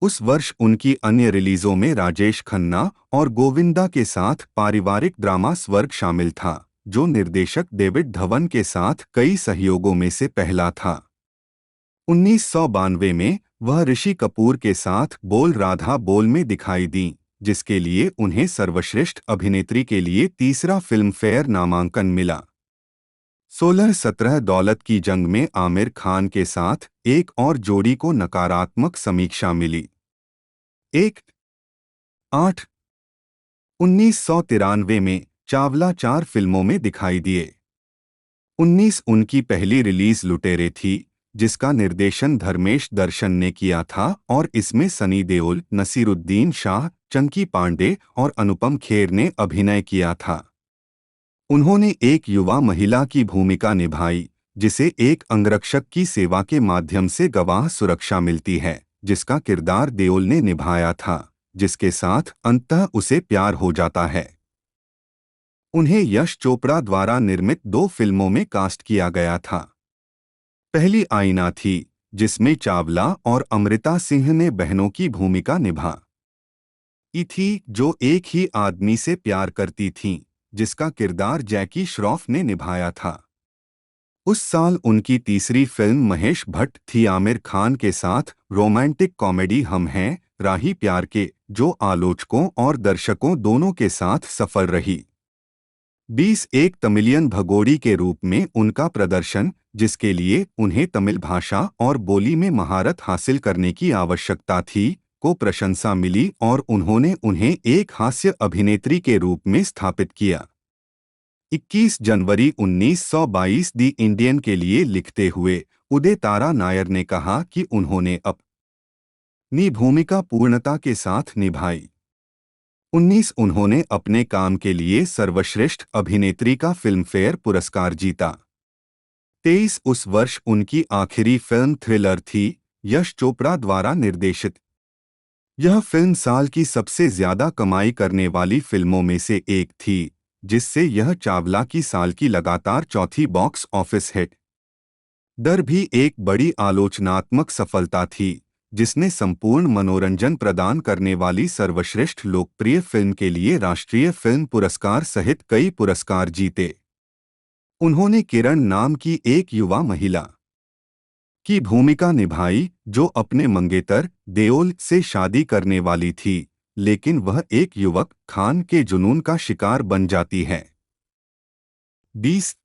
S2: उस वर्ष उनकी अन्य रिलीजों में राजेश खन्ना और गोविंदा के साथ पारिवारिक ड्रामा स्वर्ग शामिल था, जो निर्देशक डेविड धवन के साथ कई सहयोगों में से पहला था। 1992 में वह ऋषि कपूर के साथ बोल राधा बोल में दिखाई दी, जिसके लिए उन्हें सर्वश्रेष्ठ अभिनेत्री के लिए तीसरा फिल्म फेयर नामांकन मिला। 16-17 दौलत की जंग में आमिर खान के साथ एक और जोड़ी को नकारात्मक समीक्षा मिली। 1-8 1993 में चावला 4 फिल्मों में दिखाई दिए। 19 उनकी पहली रिलीज लुटेरे थी, जिसका निर्देशन धर्मेश दर्शन ने किया था और इसमें सनी देओल, नसीरुद्दीन शाह, चंकी पांडे और अनुपम खेर ने अभिनय किया था। उन्होंने एक युवा महिला की भूमिका निभाई जिसे एक अंगरक्षक की सेवा के माध्यम से गवाह सुरक्षा मिलती है, जिसका किरदार देओल ने निभाया था, जिसके साथ अंततः उसे प्यार हो जाता है। उन्हें यश चोपड़ा द्वारा निर्मित 2 फिल्मों में कास्ट किया गया था। पहली आईना थी, जिसमें चावला और अमृता सिंह ने बहनों की भूमिका निभाई थी जो एक ही आदमी से प्यार करती थीं, जिसका किरदार जैकी श्रॉफ ने निभाया था। उस साल उनकी तीसरी फिल्म महेश भट्ट थी आमिर खान के साथ रोमांटिक कॉमेडी हम हैं राही प्यार के, जो आलोचकों और दर्शकों दोनों के साथ सफल रही। 20 एक तमिलियन भगोड़ी के रूप में उनका प्रदर्शन, जिसके लिए उन्हें तमिल भाषा और बोली में महारत हासिल करने की आवश्यकता थी, को प्रशंसा मिली और उन्होंने उन्हें एक हास्य अभिनेत्री के रूप में स्थापित किया। 21 जनवरी 1922 दी इंडियन के लिए लिखते हुए उदय तारा नायर ने कहा कि उन्होंने अपनी भूमिका पूर्णता के साथ निभाई। 19 उन्होंने अपने काम के लिए सर्वश्रेष्ठ अभिनेत्री का फिल्मफेयर पुरस्कार जीता। 23 उस वर्ष उनकी आखिरी फिल्म थ्रिलर थी, यश चोपड़ा द्वारा निर्देशित। यह फिल्म साल की सबसे ज्यादा कमाई करने वाली फिल्मों में से एक थी, जिससे यह चावला की साल की लगातार चौथी बॉक्स ऑफिस हिट दर भी एक बड़ी आलोचनात्मक सफलता थी, जिसने संपूर्ण मनोरंजन प्रदान करने वाली सर्वश्रेष्ठ लोकप्रिय फिल्म के लिए राष्ट्रीय फिल्म पुरस्कार सहित कई पुरस्कार जीते। उन्होंने किरण नाम की एक युवा महिला की भूमिका निभाई जो अपने मंगेतर देओल से शादी करने वाली थी, लेकिन वह एक युवक खान के जुनून का शिकार बन जाती है। 20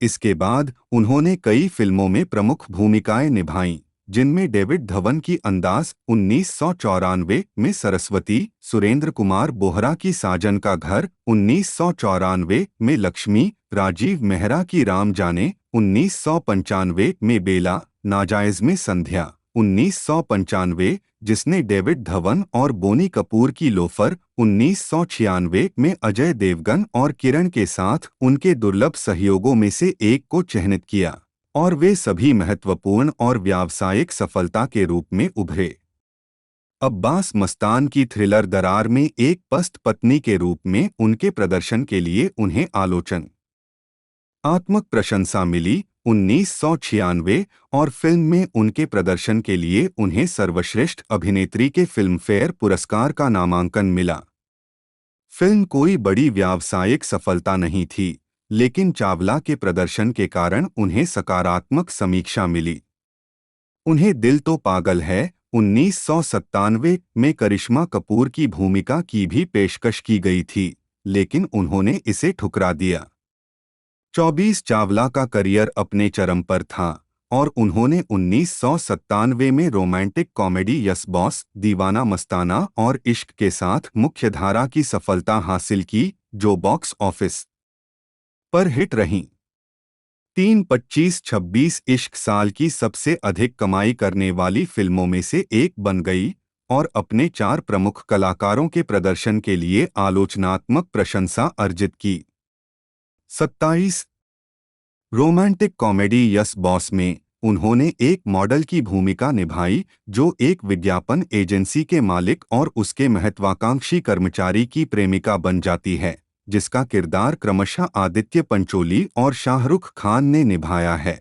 S2: इसके बाद उन्होंने कई फिल्मों में प्रमुख भूमिकाएं निभाईं, जिनमें डेविड धवन की अंदाज 1994 में सरस्वती, सुरेंद्र कुमार बोहरा की साजन का घर 1994 में लक्ष्मी, राजीव मेहरा की राम जाने 1995 में बेला, नाजायज में संध्या 1995 जिसने डेविड धवन और बोनी कपूर की लोफर 1996 में अजय देवगन और किरण के साथ उनके दुर्लभ सहयोगों में से एक को चिह्नित किया, और वे सभी महत्वपूर्ण और व्यावसायिक सफलता के रूप में उभरे। अब्बास मस्तान की थ्रिलर दरार में एक पस्त पत्नी के रूप में उनके प्रदर्शन के लिए उन्हें आत्मक प्रशंसा मिली। 1996 और फिल्म में उनके प्रदर्शन के लिए उन्हें सर्वश्रेष्ठ अभिनेत्री के फिल्मफेयर पुरस्कार का नामांकन मिला। फिल्म कोई बड़ी व्यावसायिक सफलता नहीं थी, लेकिन चावला के प्रदर्शन के कारण उन्हें सकारात्मक समीक्षा मिली। उन्हें दिल तो पागल है 1997 में करिश्मा कपूर की भूमिका की भी पेशकश की गई थी, लेकिन उन्होंने इसे ठुकरा दिया। 24 चावला का करियर अपने चरम पर था और उन्होंने 1997 में रोमांटिक कॉमेडी यस बॉस, दीवाना मस्ताना और इश्क के साथ मुख्यधारा की सफलता हासिल की, जो बॉक्स ऑफिस पर हिट रहीं। 3-25-26 इश्क साल की सबसे अधिक कमाई करने वाली फिल्मों में से एक बन गई और अपने 4 प्रमुख कलाकारों के प्रदर्शन के लिए आलोचनात्मक प्रशंसा अर्जित की। 27 रोमांटिक कॉमेडी यस बॉस में उन्होंने एक मॉडल की भूमिका निभाई जो एक विज्ञापन एजेंसी के मालिक और उसके महत्वाकांक्षी कर्मचारी की प्रेमिका बन जाती है, जिसका किरदार क्रमशः आदित्य पंचोली और शाहरुख खान ने निभाया है।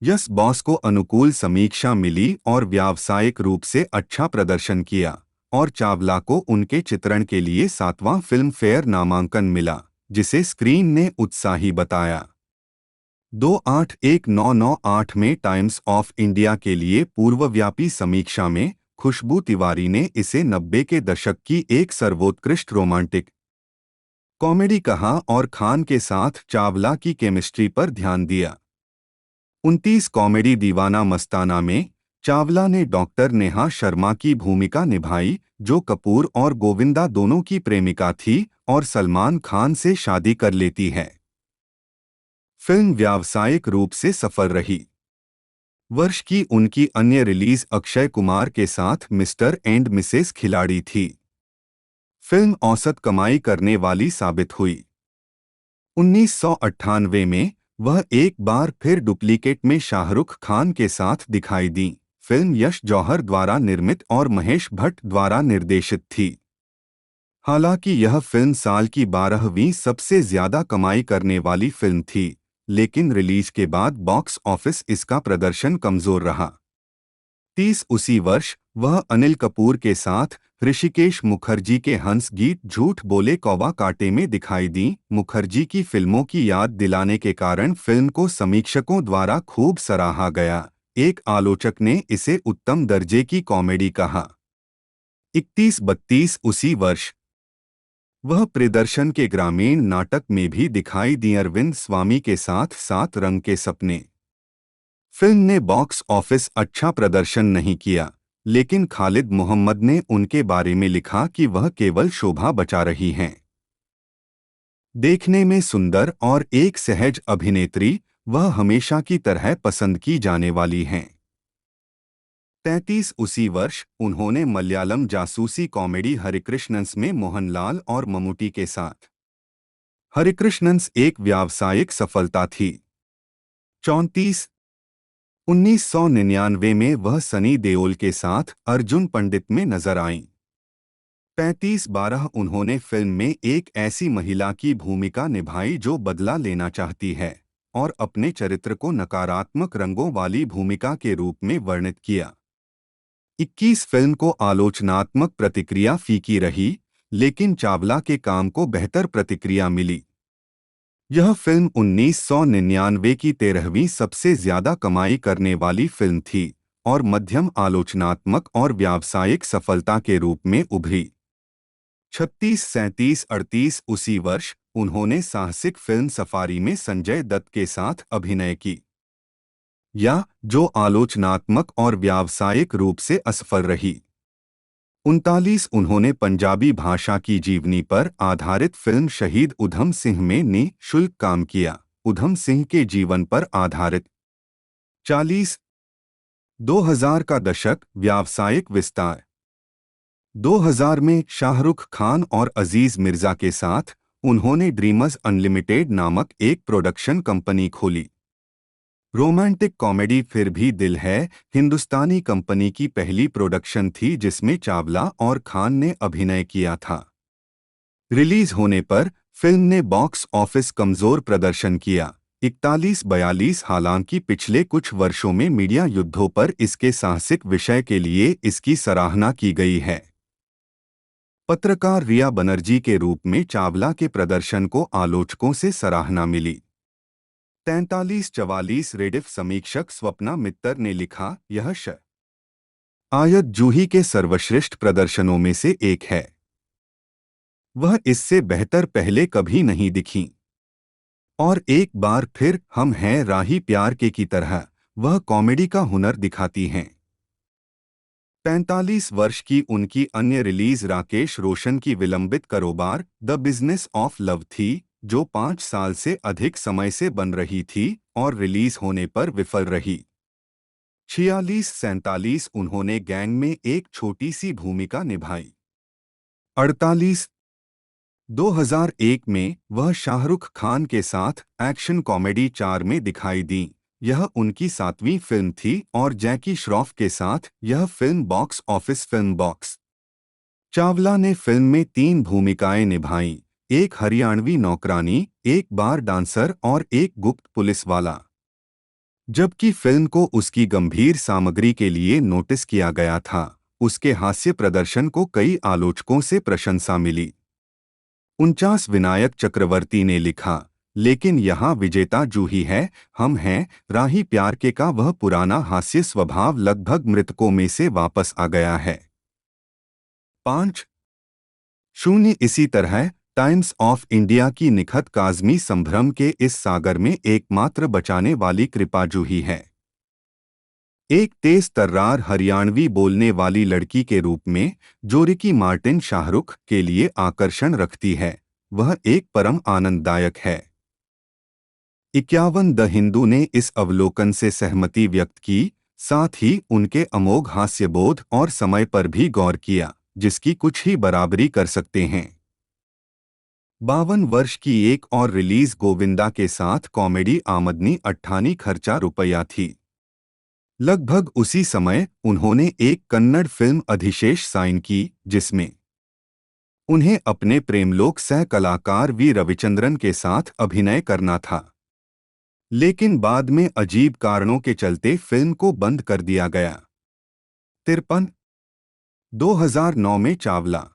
S2: यस बॉस को अनुकूल समीक्षा मिली और व्यावसायिक रूप से अच्छा प्रदर्शन किया, और चावला को उनके चित्रण के लिए 7वां फिल्म फेयर नामांकन मिला, जिसे स्क्रीन ने उत्साही बताया। 281998 में टाइम्स ऑफ इंडिया के लिए पूर्वव्यापी समीक्षा में खुशबू तिवारी ने इसे 90 के दशक की एक सर्वोत्कृष्ट रोमांटिक कॉमेडी कहा और खान के साथ चावला की केमिस्ट्री पर ध्यान दिया। 29 कॉमेडी दीवाना मस्ताना में चावला ने डॉक्टर नेहा शर्मा की भूमिका निभाई, जो कपूर और गोविंदा दोनों की प्रेमिका थी और सलमान खान से शादी कर लेती है। फिल्म व्यावसायिक रूप से सफल रही। वर्ष की उनकी अन्य रिलीज अक्षय कुमार के साथ मिस्टर एंड मिसेस खिलाड़ी थी। फिल्म औसत कमाई करने वाली साबित हुई। 1998 में वह एक बार फिर डुप्लीकेट में शाहरुख खान के साथ दिखाई दी। फिल्म यश जौहर द्वारा निर्मित और महेश भट्ट द्वारा निर्देशित थी। हालांकि यह फिल्म साल की 12वीं सबसे ज्यादा कमाई करने वाली फिल्म थी, लेकिन रिलीज के बाद बॉक्स ऑफिस इसका प्रदर्शन कमजोर रहा। उसी वर्ष वह अनिल कपूर के साथ ऋषिकेश मुखर्जी के हंस गीत झूठ बोले कौवा काटे में दिखाई दी। मुखर्जी की फिल्मों की याद दिलाने के कारण फिल्म को समीक्षकों द्वारा खूब सराहा गया। एक आलोचक ने इसे उत्तम दर्जे की कॉमेडी कहा। 31-32 उसी वर्ष वह प्रियदर्शन के ग्रामीण नाटक में भी दिखाई दी अरविंद स्वामी के साथ सात रंग के सपने। फिल्म ने बॉक्स ऑफिस अच्छा प्रदर्शन नहीं किया, लेकिन खालिद मोहम्मद ने उनके बारे में लिखा कि वह केवल शोभा बचा रही हैं। देखने में सुंदर और एक सहज अभिनेत्री, वह हमेशा की तरह पसंद की जाने वाली हैं। 33 उसी वर्ष उन्होंने मलयालम जासूसी कॉमेडी हरिकृष्णन्स में मोहनलाल और मम्मूटी के साथ। हरिकृष्णन्स एक व्यावसायिक सफलता थी। 34 1999 में वह सनी देओल के साथ अर्जुन पंडित में नजर आईं। 35-12 उन्होंने फिल्म में एक ऐसी महिला की भूमिका निभाई जो बदला लेना चाहती है और अपने चरित्र को नकारात्मक रंगों वाली भूमिका के रूप में वर्णित किया। 21 फिल्म को आलोचनात्मक प्रतिक्रिया फीकी रही, लेकिन चावला के काम को बेहतर प्रतिक्रिया मिली। यह फिल्म 1999 की 13वीं सबसे ज्यादा कमाई करने वाली फिल्म थी और मध्यम आलोचनात्मक और व्यावसायिक सफलता के रूप में उभरी। 36-37-38 उसी वर्ष उन्होंने साहसिक फिल्म सफारी में संजय दत्त के साथ अभिनय की, या जो आलोचनात्मक और व्यावसायिक रूप से असफल रही। 39 उन्होंने पंजाबी भाषा की जीवनी पर आधारित फिल्म शहीद उधम सिंह में निःशुल्क काम किया, उधम सिंह के जीवन पर आधारित। 40 2000 का दशक व्यावसायिक विस्तार। 2000 में शाहरुख खान और अजीज मिर्जा के साथ उन्होंने ड्रीमर्स अनलिमिटेड नामक एक प्रोडक्शन कंपनी खोली। रोमांटिक कॉमेडी फिर भी दिल है हिंदुस्तानी कंपनी की पहली प्रोडक्शन थी जिसमें चावला और खान ने अभिनय किया था। रिलीज होने पर फिल्म ने बॉक्स ऑफिस कमजोर प्रदर्शन किया। 41-42 हालांकि पिछले कुछ वर्षों में मीडिया युद्धों पर इसके साहसिक विषय के लिए इसकी सराहना की गई है। पत्रकार रिया बनर्जी के रूप में चावला के प्रदर्शन को आलोचकों से सराहना मिली। 43-44 रेडिफ समीक्षक स्वप्ना मित्तर ने लिखा, यह शायद जूही के सर्वश्रेष्ठ प्रदर्शनों में से एक है। वह इससे बेहतर पहले कभी नहीं दिखी। और एक बार फिर हम हैं राही प्यार के की तरह वह कॉमेडी का हुनर दिखाती हैं। 45 वर्ष की उनकी अन्य रिलीज राकेश रोशन की विलंबित कारोबार द बिजनेस ऑफ लव थी, जो 5 साल से अधिक समय से बन रही थी और रिलीज होने पर विफल रही। 46-47 उन्होंने गैंग में एक छोटी सी भूमिका निभाई। 48 2001 में वह शाहरुख खान के साथ एक्शन कॉमेडी 4 में दिखाई दी। यह उनकी 7वीं फिल्म थी और जैकी श्रॉफ के साथ यह film box office film box. Chawla ने फिल्म में 3 भूमिकाएं निभाईं, एक हरियाणवी नौकरानी, एक बार डांसर और एक गुप्त पुलिस वाला। जबकि फिल्म को उसकी गंभीर सामग्री के लिए नोटिस किया गया था, उसके हास्य प्रदर्शन को कई आलोचकों से प्रशंसा मिली। 49 विनायक चक्रवर्ती ने लिखा, लेकिन यहाँ विजेता जूही है, हम हैं राही प्यार के का वह पुराना हास्य स्वभाव लगभग मृतकों में से वापस आ गया है। 5-0 इसी तरह टाइम्स ऑफ इंडिया की निखत काज़मी संभ्रम के इस सागर में एकमात्र बचाने वाली कृपा जूही है। एक तेज तर्रार हरियाणवी बोलने वाली लड़की के रूप में जो रिकी मार्टिन शाहरुख के लिए आकर्षण रखती है, वह एक परम आनंददायक है। 51 द हिंदू ने इस अवलोकन से सहमति व्यक्त की, साथ ही उनके अमोघ हास्यबोध और समय पर भी गौर किया, जिसकी कुछ ही बराबरी कर सकते हैं। 52 वर्ष की एक और रिलीज गोविंदा के साथ कॉमेडी आमदनी 98 खर्चा रुपया थी। लगभग उसी समय उन्होंने एक कन्नड़ फिल्म अधिशेष साइन की, जिसमें उन्हें अपने प्रेमलोक सह कलाकार वी रविचंद्रन के साथ अभिनय करना था, लेकिन बाद में अजीब कारणों के चलते फिल्म को बंद कर दिया गया। 53 2009 में चावला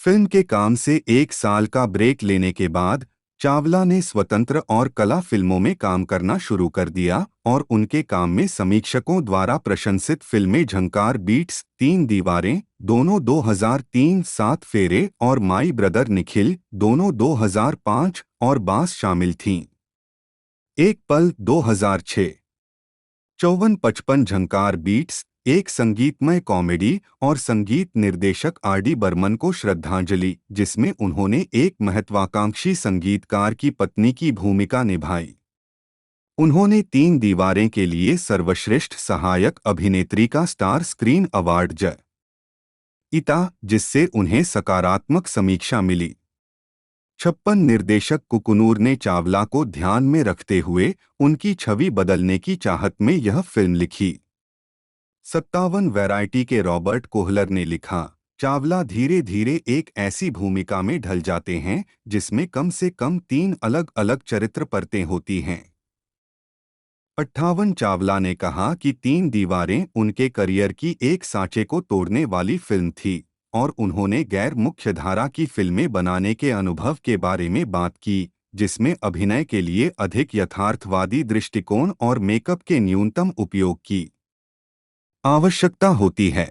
S2: फिल्म के काम से 1 साल का ब्रेक लेने के बाद चावला ने स्वतंत्र और कला फिल्मों में काम करना शुरू कर दिया और उनके काम में समीक्षकों द्वारा प्रशंसित फिल्में झंकार बीट्स, 3 दीवारें दोनों 2003, 7 फेरे और माई ब्रदर निखिल दोनों 2005 और बास शामिल थीं। एक पल 2006, 54-55 झंकार बीट्स एक संगीतमय कॉमेडी और संगीत निर्देशक आर.डी. बर्मन को श्रद्धांजलि, जिसमें उन्होंने एक महत्वाकांक्षी संगीतकार की पत्नी की भूमिका निभाई। उन्होंने 3 दीवारें के लिए सर्वश्रेष्ठ सहायक अभिनेत्री का स्टार स्क्रीन अवार्ड जीता, जिससे उन्हें सकारात्मक समीक्षा मिली। 56 निर्देशक कुकुनूर ने चावला को ध्यान में रखते हुए उनकी छवि बदलने की चाहत में यह फिल्म लिखी। 57 वैरायटी के रॉबर्ट कोहलर ने लिखा, चावला धीरे धीरे एक ऐसी भूमिका में ढल जाते हैं जिसमें कम से कम 3 अलग अलग चरित्र परतें होती हैं। 58 चावला ने कहा कि 3 दीवारें उनके करियर की एक सांचे को तोड़ने वाली फिल्म थी और उन्होंने गैर मुख्यधारा की फिल्में बनाने के अनुभव के बारे में बात की, जिसमें अभिनय के लिए अधिक यथार्थवादी दृष्टिकोण और मेकअप के न्यूनतम उपयोग की आवश्यकता होती है।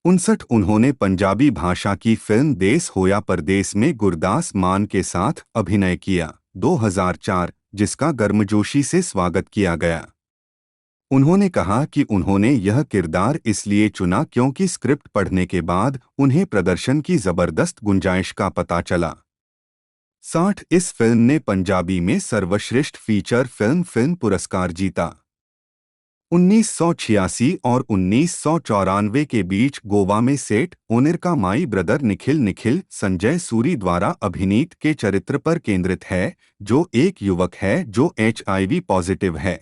S2: 59 उन्होंने पंजाबी भाषा की फिल्म देस होया परदेस में गुरदास मान के साथ अभिनय किया, 2004, जिसका गर्मजोशी से स्वागत किया गया। उन्होंने कहा कि उन्होंने यह किरदार इसलिए चुना क्योंकि स्क्रिप्ट पढ़ने के बाद उन्हें प्रदर्शन की जबरदस्त गुंजाइश का पता चला। 60 इस फिल्म ने पंजाबी में सर्वश्रेष्ठ फीचर फिल्म पुरस्कार जीता। 1986 और 1994 के बीच गोवा में सेट ओनिर का माई ब्रदर निखिल संजय सूरी द्वारा अभिनीत के चरित्र पर केंद्रित है, जो एक युवक है जो HIV पॉजिटिव है।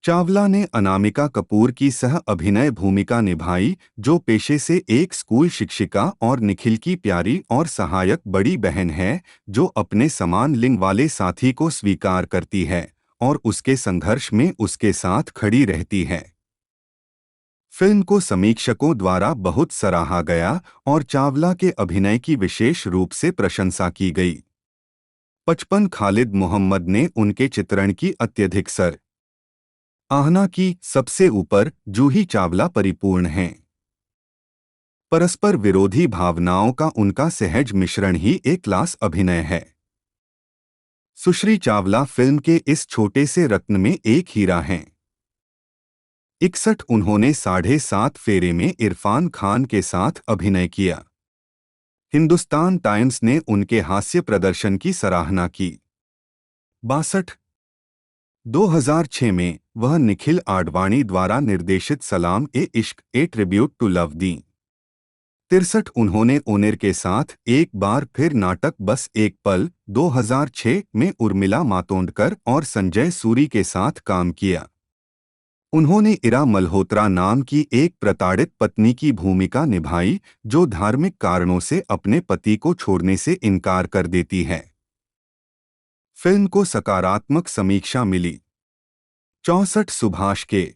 S2: चावला ने अनामिका कपूर की सह अभिनय भूमिका निभाई, जो पेशे से एक स्कूल शिक्षिका और निखिल की प्यारी और सहायक बड़ी बहन है, जो अपने समान लिंग वाले साथी को स्वीकार करती है और उसके संघर्ष में उसके साथ खड़ी रहती है। फिल्म को समीक्षकों द्वारा बहुत सराहा गया और चावला के अभिनय की विशेष रूप से प्रशंसा की गई। 55 खालिद मोहम्मद ने उनके चित्रण की अत्यधिक सराहना की। सबसे ऊपर जूही चावला परिपूर्ण हैं। परस्पर विरोधी भावनाओं का उनका सहज मिश्रण ही एक क्लास अभिनय है। सुश्री चावला फिल्म के इस छोटे से रत्न में एक हीरा हैं। 61 उन्होंने 7.5 फेरे में इरफान खान के साथ अभिनय किया। हिंदुस्तान टाइम्स ने उनके हास्य प्रदर्शन की सराहना की। 62 2006 में वह निखिल आडवाणी द्वारा निर्देशित सलाम ए इश्क ए ट्रिब्यूट टू लव दी। 63 उन्होंने ओनिर के साथ एक बार फिर नाटक बस एक पल 2006 में उर्मिला मातोंडकर और संजय सूरी के साथ काम किया। उन्होंने इरा मल्होत्रा नाम की एक प्रताड़ित पत्नी की भूमिका निभाई, जो धार्मिक कारणों से अपने पति को छोड़ने से इनकार कर देती है। फिल्म को सकारात्मक समीक्षा मिली। 64 सुभाष के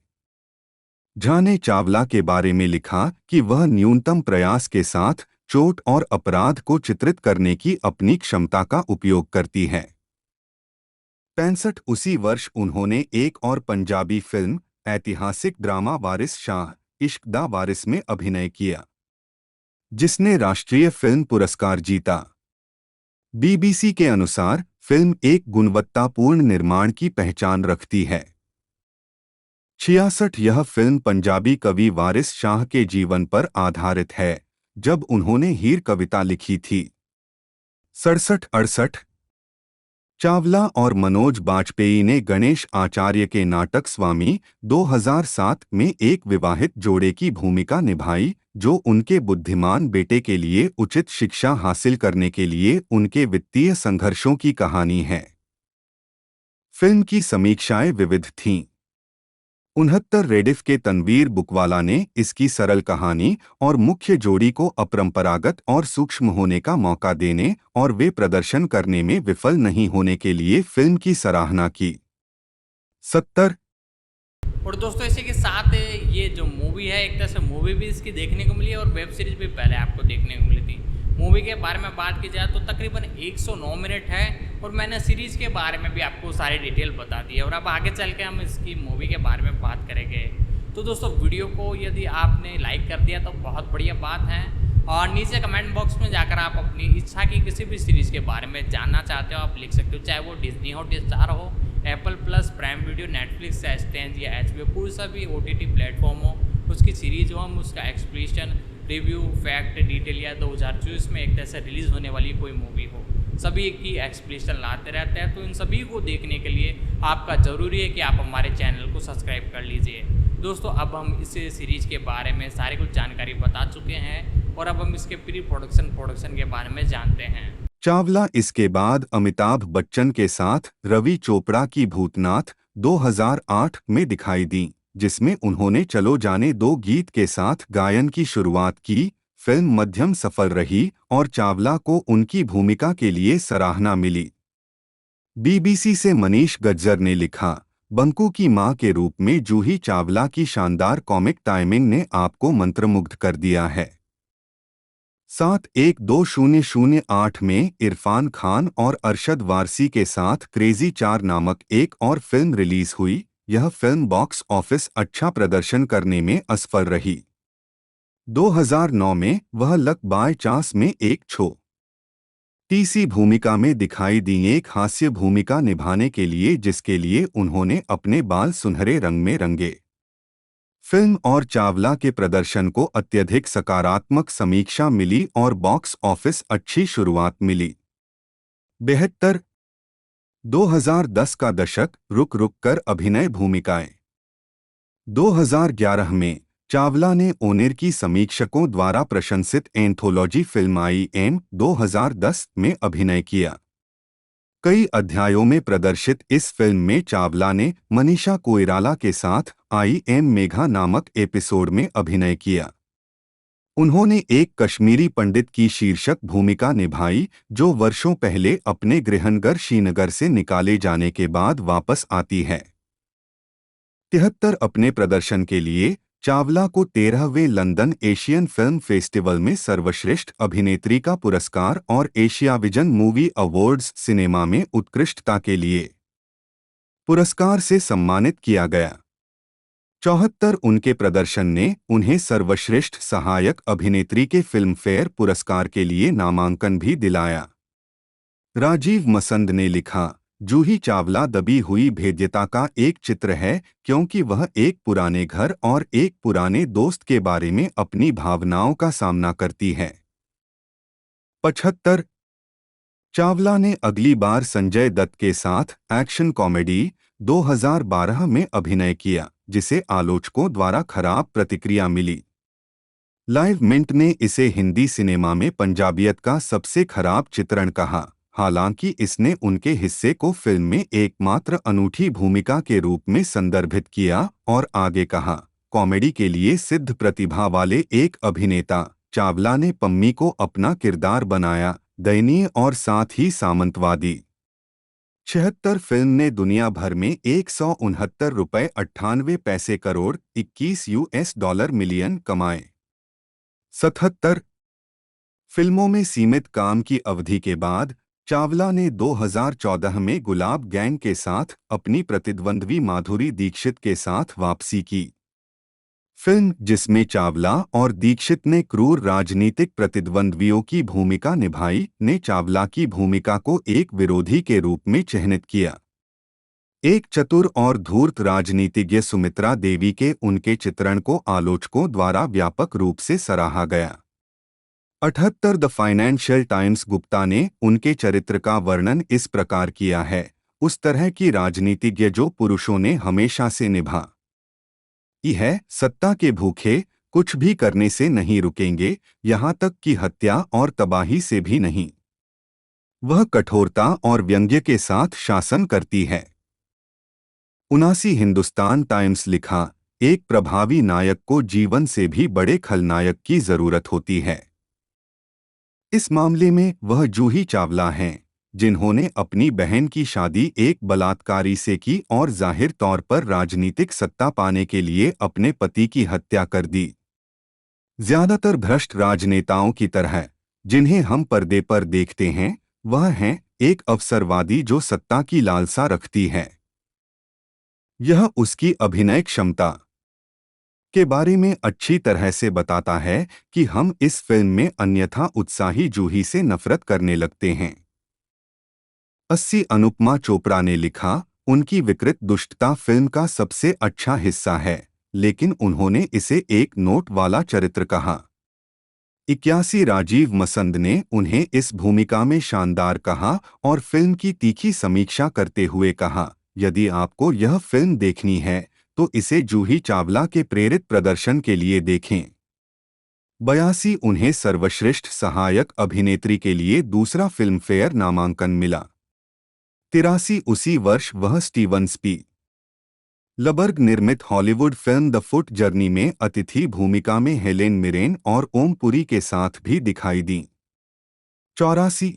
S2: झा ने चावला के बारे में लिखा कि वह न्यूनतम प्रयास के साथ चोट और अपराध को चित्रित करने की अपनी क्षमता का उपयोग करती है। 65 उसी वर्ष उन्होंने एक और पंजाबी फिल्म ऐतिहासिक ड्रामा वारिस शाह इश्क दा वारिस में अभिनय किया, जिसने राष्ट्रीय फिल्म पुरस्कार जीता। BBC के अनुसार फिल्म एक गुणवत्तापूर्ण निर्माण की पहचान रखती है। 66 यह फिल्म पंजाबी कवि वारिस शाह के जीवन पर आधारित है, जब उन्होंने हीर कविता लिखी थी। 67 68 चावला और मनोज बाजपेयी ने गणेश आचार्य के नाटक स्वामी 2007 में एक विवाहित जोड़े की भूमिका निभाई, जो उनके बुद्धिमान बेटे के लिए उचित शिक्षा हासिल करने के लिए उनके वित्तीय संघर्षों की कहानी है। फिल्म की समीक्षाएं विविध थीं। 69 रेडिफ के तनवीर बुकवाला ने इसकी सरल कहानी और मुख्य जोड़ी को अपरंपरागत और सूक्ष्म होने का मौका देने और वे प्रदर्शन करने में विफल नहीं होने के लिए फिल्म की सराहना की। 70
S1: और दोस्तों इसी के साथ ये जो मूवी है, एक तरह से मूवी भी इसकी देखने को मिली और वेब सीरीज भी पहले आपको देखने को मिली थी। मूवी के बारे में बात की जाए तो तकरीबन 109 मिनट है और मैंने सीरीज के बारे में भी आपको सारी डिटेल बता दी है। और अब आगे चल के हम इसकी मूवी के बारे में बात करेंगे। तो दोस्तों वीडियो को यदि आपने लाइक कर दिया तो बहुत बढ़िया बात है, और नीचे कमेंट बॉक्स में जाकर आप अपनी इच्छा की किसी भी सीरीज़ के बारे में जानना चाहते हो आप लिख सकते हो, चाहे वो डिज्नी हो, हॉटस्टार हो, Apple plus, prime video, Netflix, stand या HBO, कोई सा भी OTT प्लेटफॉर्म हो, उसकी सीरीज हो, हम उसका एक्सप्लेनेशन, रिव्यू, फैक्ट, डिटेल या 2024 में एक तरह से रिलीज़ होने वाली कोई मूवी हो, सभी की एक्सप्लेनेशन लाते रहते हैं। तो इन सभी को देखने के लिए आपका ज़रूरी है कि आप हमारे चैनल को सब्सक्राइब कर लीजिए। दोस्तों अब हम इस सीरीज़ के बारे में सारी कुछ जानकारी बता चुके हैं और अब हम इसके प्री प्रोडक्शन के बारे में जानते हैं।
S2: चावला इसके बाद अमिताभ बच्चन के साथ रवि चोपड़ा की भूतनाथ 2008 में दिखाई दी, जिसमें उन्होंने चलो जाने दो गीत के साथ गायन की शुरुआत की। फिल्म मध्यम सफल रही और चावला को उनकी भूमिका के लिए सराहना मिली। BBC से मनीष गज्जर ने लिखा, बंकू की मां के रूप में जूही चावला की शानदार कॉमिक टाइमिंग ने आपको मंत्रमुग्ध कर दिया है। 7-1-2008 में इरफान खान और अरशद वारसी के साथ क्रेजी 4 नामक एक और फिल्म रिलीज हुई। यह फिल्म बॉक्स ऑफिस अच्छा प्रदर्शन करने में असफल रही। 2009 में वह लक बाय चांस में एक छोटी भूमिका में दिखाई दी, एक हास्य भूमिका निभाने के लिए जिसके लिए उन्होंने अपने बाल सुनहरे रंग में रंगे। फिल्म और चावला के प्रदर्शन को अत्यधिक सकारात्मक समीक्षा मिली और बॉक्स ऑफिस अच्छी शुरुआत मिली। 72 2010 का दशक, रुक रुक कर अभिनय भूमिकाएं। 2011 में चावला ने ओनेर की समीक्षकों द्वारा प्रशंसित एंथोलॉजी फिल्म IM 2010 में अभिनय किया। कई अध्यायों में प्रदर्शित इस फिल्म में चावला ने मनीषा कोइराला के साथ IM मेघा नामक एपिसोड में अभिनय किया। उन्होंने एक कश्मीरी पंडित की शीर्षक भूमिका निभाई, जो वर्षों पहले अपने गृहनगर श्रीनगर से निकाले जाने के बाद वापस आती है। 73 अपने प्रदर्शन के लिए चावला को 13वें लंदन एशियन फिल्म फेस्टिवल में सर्वश्रेष्ठ अभिनेत्री का पुरस्कार और Asia vision movie awards cinema में उत्कृष्टता के लिए पुरस्कार से सम्मानित किया गया। 74 उनके प्रदर्शन ने उन्हें सर्वश्रेष्ठ सहायक अभिनेत्री के फिल्मफेयर पुरस्कार के लिए नामांकन भी दिलाया। राजीव मसंद ने लिखा, जूही चावला दबी हुई भेद्यता का एक चित्र है, क्योंकि वह एक पुराने घर और एक पुराने दोस्त के बारे में अपनी भावनाओं का सामना करती है। 75 चावला ने अगली बार संजय दत्त के साथ एक्शन कॉमेडी 2012 में अभिनय किया, जिसे आलोचकों द्वारा खराब प्रतिक्रिया मिली। लाइव मिंट ने इसे हिंदी सिनेमा में पंजाबियत का सबसे खराब चित्रण कहा, हालांकि इसने उनके हिस्से को फिल्म में एकमात्र अनूठी भूमिका के रूप में संदर्भित किया और आगे कहा, कॉमेडी के लिए सिद्ध प्रतिभा वाले एक अभिनेता, चावला ने पम्मी को अपना किरदार बनाया, दयनीय और साथ ही सामंतवादी। 76 फिल्म ने दुनिया भर में $169.98 करोड़ $21 मिलियन कमाए। 77 फिल्मों में सीमित काम की अवधि के बाद चावला ने 2014 में गुलाब गैंग के साथ अपनी प्रतिद्वंद्वी माधुरी दीक्षित के साथ वापसी की। फिल्म, जिसमें चावला और दीक्षित ने क्रूर राजनीतिक प्रतिद्वंद्वियों की भूमिका निभाई, ने चावला की भूमिका को एक विरोधी के रूप में चिह्नित किया। एक चतुर और धूर्त राजनीतिज्ञ सुमित्रा देवी के उनके चित्रण को आलोचकों द्वारा व्यापक रूप से सराहा गया। 78 द फाइनेंशियल टाइम्स गुप्ता ने उनके चरित्र का वर्णन इस प्रकार किया है, उस तरह की राजनीतिज्ञ जो पुरुषों ने हमेशा से निभाई है, सत्ता के भूखे, कुछ भी करने से नहीं रुकेंगे, यहाँ तक कि हत्या और तबाही से भी नहीं। वह कठोरता और व्यंग्य के साथ शासन करती है। 79 हिंदुस्तान टाइम्स लिखा, एक प्रभावी नायक को जीवन से भी बड़े खलनायक की जरूरत होती है। इस मामले में वह जूही चावला हैं, जिन्होंने अपनी बहन की शादी एक बलात्कारी से की और जाहिर तौर पर राजनीतिक सत्ता पाने के लिए अपने पति की हत्या कर दी। ज्यादातर भ्रष्ट राजनेताओं की तरह, जिन्हें हम पर्दे पर देखते हैं, वह हैं एक अवसरवादी जो सत्ता की लालसा रखती है। यह उसकी अभिनय क्षमता के बारे में अच्छी तरह से बताता है कि हम इस फिल्म में अन्यथा उत्साही जूही से नफरत करने लगते हैं। 80 अनुपमा चोपड़ा ने लिखा, उनकी विकृत दुष्टता फिल्म का सबसे अच्छा हिस्सा है, लेकिन उन्होंने इसे एक नोट वाला चरित्र कहा। 81 राजीव मसंद ने उन्हें इस भूमिका में शानदार कहा और फिल्म की तीखी समीक्षा करते हुए कहा, यदि आपको यह फिल्म देखनी है तो इसे जूही चावला के प्रेरित प्रदर्शन के लिए देखें। 82 उन्हें सर्वश्रेष्ठ सहायक अभिनेत्री के लिए दूसरा फिल्मफेयर नामांकन मिला। 83 उसी वर्ष वह स्टीवन स्पी लबर्ग निर्मित Hollywood film the foot journey में अतिथि भूमिका में हेलेन मिरेन और ओम पुरी के साथ भी दिखाई दी। 84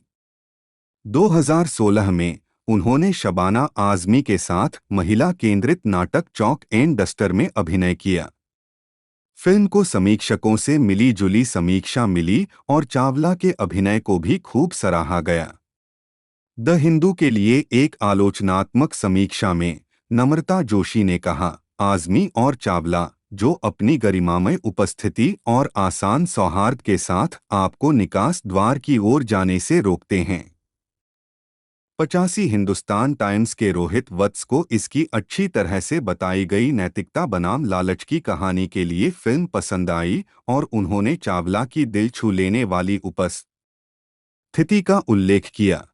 S2: 2016 में उन्होंने शबाना आज़मी के साथ महिला केंद्रित नाटक चौक एंड डस्टर में अभिनय किया। फिल्म को समीक्षकों से मिली जुली समीक्षा मिली और चावला के अभिनय को भी खूब सराहा गया। द हिंदू के लिए एक आलोचनात्मक समीक्षा में नम्रता जोशी ने कहा, आज़मी और चावला, जो अपनी गरिमामय उपस्थिति और आसान सौहार्द के साथ आपको निकास द्वार की ओर जाने से रोकते हैं। 85 हिंदुस्तान टाइम्स के रोहित वत्स को इसकी अच्छी तरह से बताई गई नैतिकता बनाम लालच की कहानी के लिए फिल्म पसंद आई और उन्होंने चावला की दिल छू लेने वाली उपस्थिति का उल्लेख किया।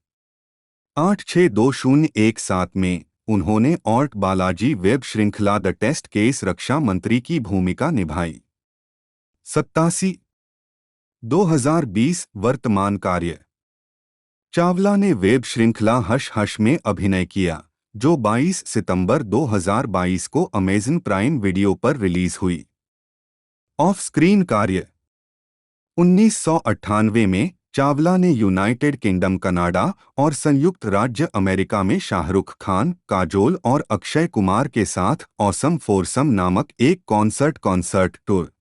S2: 862017 में उन्होंने ऑर्ट बालाजी वेब श्रृंखला द टेस्ट केस रक्षा मंत्री की भूमिका निभाई। 87 2020 वर्तमान कार्य, चावला ने वेब श्रृंखला हश हश में अभिनय किया, जो 22 सितंबर 2022 को अमेज़न प्राइम वीडियो पर रिलीज हुई। ऑफ स्क्रीन कार्य, 1998 में चावला ने यूनाइटेड किंगडम कनाडा और संयुक्त राज्य अमेरिका में शाहरुख खान, काजोल और अक्षय कुमार के साथ ऑसम फोरसम नामक एक कॉन्सर्ट टूर।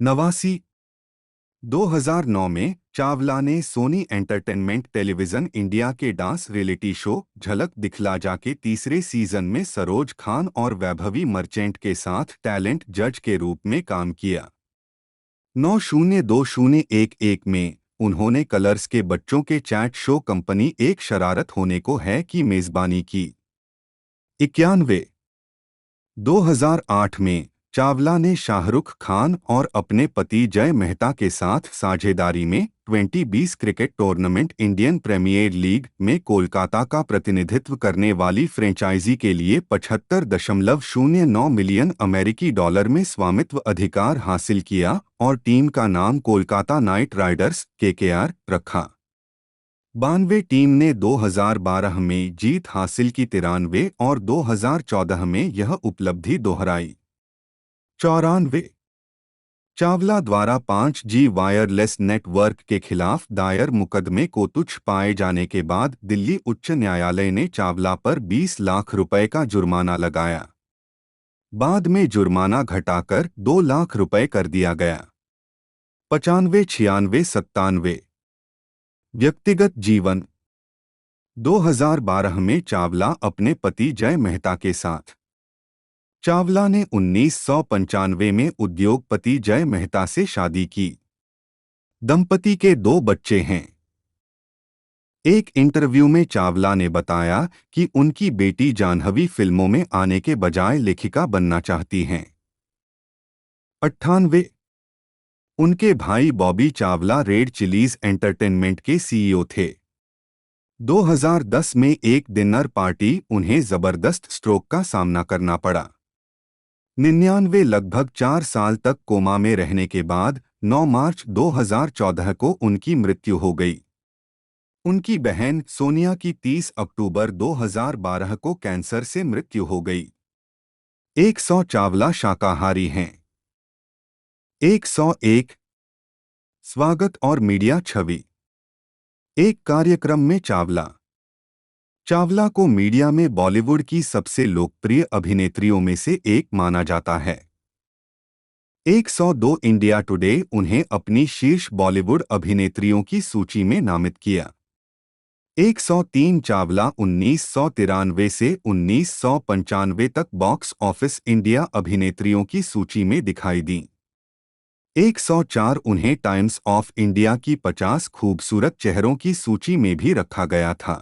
S2: 89 2009 में चावला ने सोनी एंटरटेनमेंट टेलीविजन इंडिया के डांस रियलिटी शो झलक दिखला जा के तीसरे सीजन में सरोज खान और वैभवी मर्चेंट के साथ टैलेंट जज के रूप में काम किया। 902011 में उन्होंने कलर्स के बच्चों के चैट शो कंपनी एक शरारत होने को है की मेजबानी की। 91 2008 में चावला ने शाहरुख खान और अपने पति जय मेहता के साथ साझेदारी में 2020 cricket tournament Indian Premier League में कोलकाता का प्रतिनिधित्व करने वाली फ्रेंचाइजी के लिए 75.09 मिलियन अमेरिकी डॉलर में स्वामित्व अधिकार हासिल किया और टीम का नाम कोलकाता नाइट राइडर्स KKR रखा। 92 टीम ने 2012 में जीत हासिल की 93 और 2014 में यह उपलब्धि दोहराई। 94 चावला द्वारा 5G वायरलेस नेटवर्क के खिलाफ दायर मुकदमे को तुच्छ पाए जाने के बाद दिल्ली उच्च न्यायालय ने चावला पर 20 लाख रुपए का जुर्माना लगाया। बाद में जुर्माना घटाकर 2 लाख रुपए कर दिया गया। 95 96 97 व्यक्तिगत जीवन, 2012 में चावला अपने पति जय मेहता के साथ। चावला ने 1995 में उद्योगपति जय मेहता से शादी की। दंपति के 2 बच्चे हैं। एक इंटरव्यू में चावला ने बताया कि उनकी बेटी जाह्नवी फिल्मों में आने के बजाय लेखिका बनना चाहती हैं। 98 उनके भाई Bobby Chawla red chillies entertainment के सीईओ थे। 2010 में एक डिनर पार्टी उन्हें जबरदस्त स्ट्रोक का सामना करना पड़ा। 99 लगभग 4 साल तक कोमा में रहने के बाद 9 मार्च 2014 को उनकी मृत्यु हो गई। उनकी बहन सोनिया की 30 अक्टूबर 2012 को कैंसर से मृत्यु हो गई। 100 चावला शाकाहारी हैं। 101 स्वागत और मीडिया छवि। एक कार्यक्रम में चावला को मीडिया में बॉलीवुड की सबसे लोकप्रिय अभिनेत्रियों में से एक माना जाता है। 102 इंडिया टुडे उन्हें अपनी शीर्ष बॉलीवुड अभिनेत्रियों की सूची में नामित किया। 103 चावला 1993 से 1995 तक बॉक्स ऑफिस इंडिया अभिनेत्रियों की सूची में दिखाई दी। 104 उन्हें टाइम्स ऑफ इंडिया की 50 खूबसूरत चेहरों की सूची में भी रखा गया था।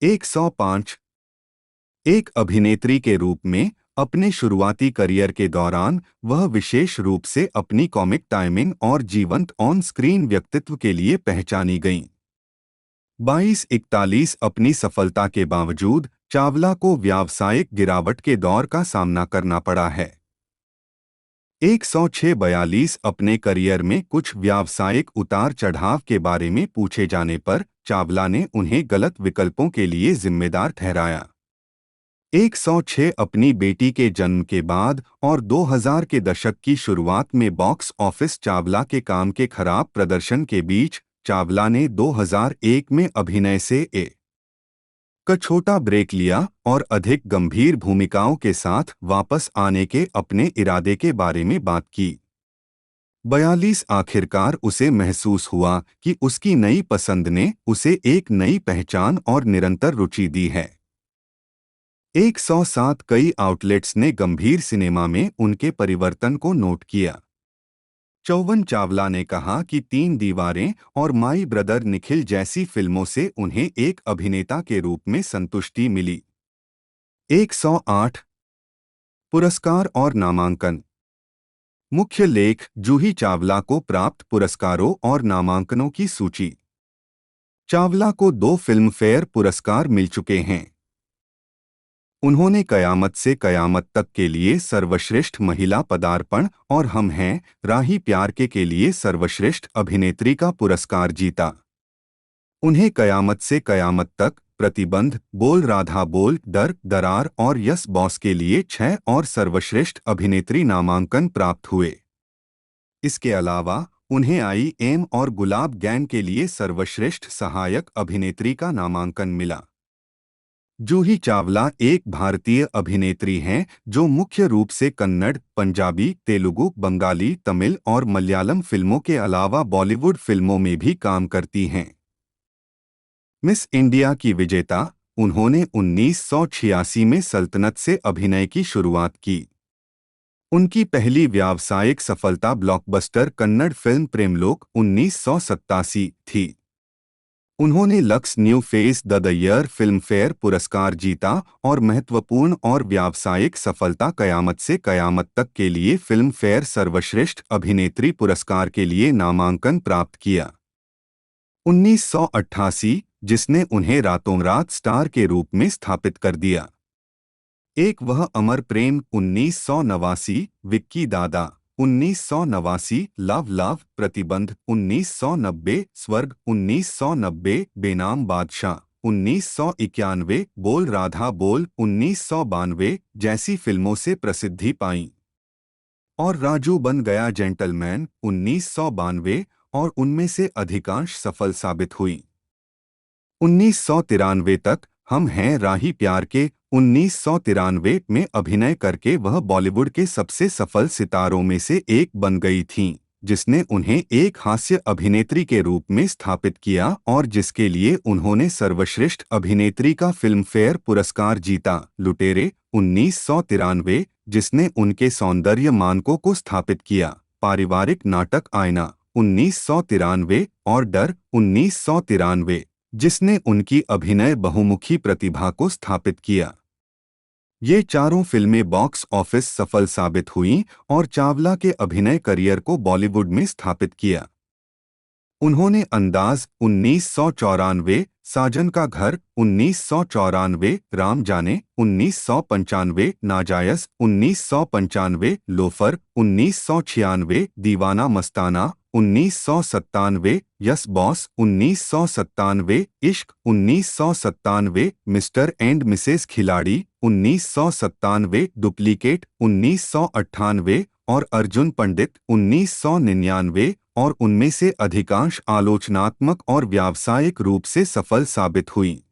S2: 105 एक अभिनेत्री के रूप में अपने शुरुआती करियर के दौरान वह विशेष रूप से अपनी कॉमिक टाइमिंग और जीवंत ऑन स्क्रीन व्यक्तित्व के लिए पहचानी गईं। 2241 अपनी सफलता के बावजूद चावला को व्यावसायिक गिरावट के दौर का सामना करना पड़ा है। 106 अपने करियर में कुछ व्यावसायिक उतार चढ़ाव के बारे में पूछे जाने पर चावला ने उन्हें गलत विकल्पों के लिए जिम्मेदार ठहराया। 106 अपनी बेटी के जन्म के बाद और 2000 के दशक की शुरुआत में बॉक्स ऑफिस चावला के काम के खराब प्रदर्शन के बीच चावला ने 2001 में अभिनय से का छोटा ब्रेक लिया और अधिक गंभीर भूमिकाओं के साथ वापस आने के अपने इरादे के बारे में बात की। 42 आखिरकार उसे महसूस हुआ कि उसकी नई पसंद ने उसे एक नई पहचान और निरंतर रुचि दी है। 107 कई आउटलेट्स ने गंभीर सिनेमा में उनके परिवर्तन को नोट किया। 54 चावला ने कहा कि 3 दीवारें और माई ब्रदर निखिल जैसी फिल्मों से उन्हें एक अभिनेता के रूप में संतुष्टि मिली। 108 पुरस्कार और नामांकन। मुख्य लेख जूही चावला को प्राप्त पुरस्कारों और नामांकनों की सूची। चावला को 2 फिल्म फेयर पुरस्कार मिल चुके हैं। उन्होंने कयामत से कयामत तक के लिए सर्वश्रेष्ठ महिला पदार्पण और हम हैं राही प्यार के लिए सर्वश्रेष्ठ अभिनेत्री का पुरस्कार जीता। उन्हें कयामत से कयामत तक, प्रतिबंध, बोल राधा बोल, डर, दरार और यस बॉस के लिए 6 और सर्वश्रेष्ठ अभिनेत्री नामांकन प्राप्त हुए। इसके अलावा उन्हें आई और गुलाब गैंग के लिए सर्वश्रेष्ठ सहायक अभिनेत्री का नामांकन मिला। जूही चावला एक भारतीय अभिनेत्री हैं जो मुख्य रूप से कन्नड़, पंजाबी, तेलुगु, बंगाली, तमिल और मलयालम फिल्मों के अलावा बॉलीवुड फिल्मों में भी काम करती हैं। मिस इंडिया की विजेता, उन्होंने 1986 में सल्तनत से अभिनय की शुरुआत की। उनकी पहली व्यावसायिक सफलता ब्लॉकबस्टर कन्नड़ फिल्म प्रेमलोक 1987 थी। उन्होंने lux new face the year film fair पुरस्कार जीता और महत्वपूर्ण और व्यावसायिक सफलता कयामत से कयामत तक के लिए फिल्म फेयर सर्वश्रेष्ठ अभिनेत्री पुरस्कार के लिए नामांकन प्राप्त किया। 1988 जिसने उन्हें रातों रात स्टार के रूप में स्थापित कर दिया। एक वह अमर प्रेम 1989, विक्की दादा 1989, लव लव, प्रतिबंध 1990, स्वर्ग 1990, बेनाम बादशाह 1991, बोल राधा बोल 1992 जैसी फिल्मों से प्रसिद्धि पाई और राजू बन गया जेंटलमैन 1992 और उनमें से अधिकांश सफल साबित हुई। 1993 तक हम हैं राही प्यार के 1993 में अभिनय करके वह बॉलीवुड के सबसे सफल सितारों में से एक बन गई थीं, जिसने उन्हें एक हास्य अभिनेत्री के रूप में स्थापित किया और जिसके लिए उन्होंने सर्वश्रेष्ठ अभिनेत्री का फिल्म फेयर पुरस्कार जीता। लुटेरे 1993 जिसने उनके सौंदर्य मानकों को स्थापित किया। पारिवारिक नाटक आईना 1993 और डर 1993 जिसने उनकी अभिनय बहुमुखी प्रतिभा को स्थापित किया। ये चारों फिल्में बॉक्स ऑफिस सफल साबित हुईं और चावला के अभिनय करियर को बॉलीवुड में स्थापित किया। उन्होंने अंदाज 1994, साजन का घर 1994, राम जाने 1995, नाजायज 1995, लोफर 1996, दीवाना मस्ताना 1997, यस बॉस 1997, इश्क 1997, मिस्टर एंड मिसेस खिलाड़ी 1997, डुप्लीकेट 1998 और अर्जुन पंडित 1999 और उनमें से अधिकांश आलोचनात्मक और व्यावसायिक रूप से सफल साबित हुई।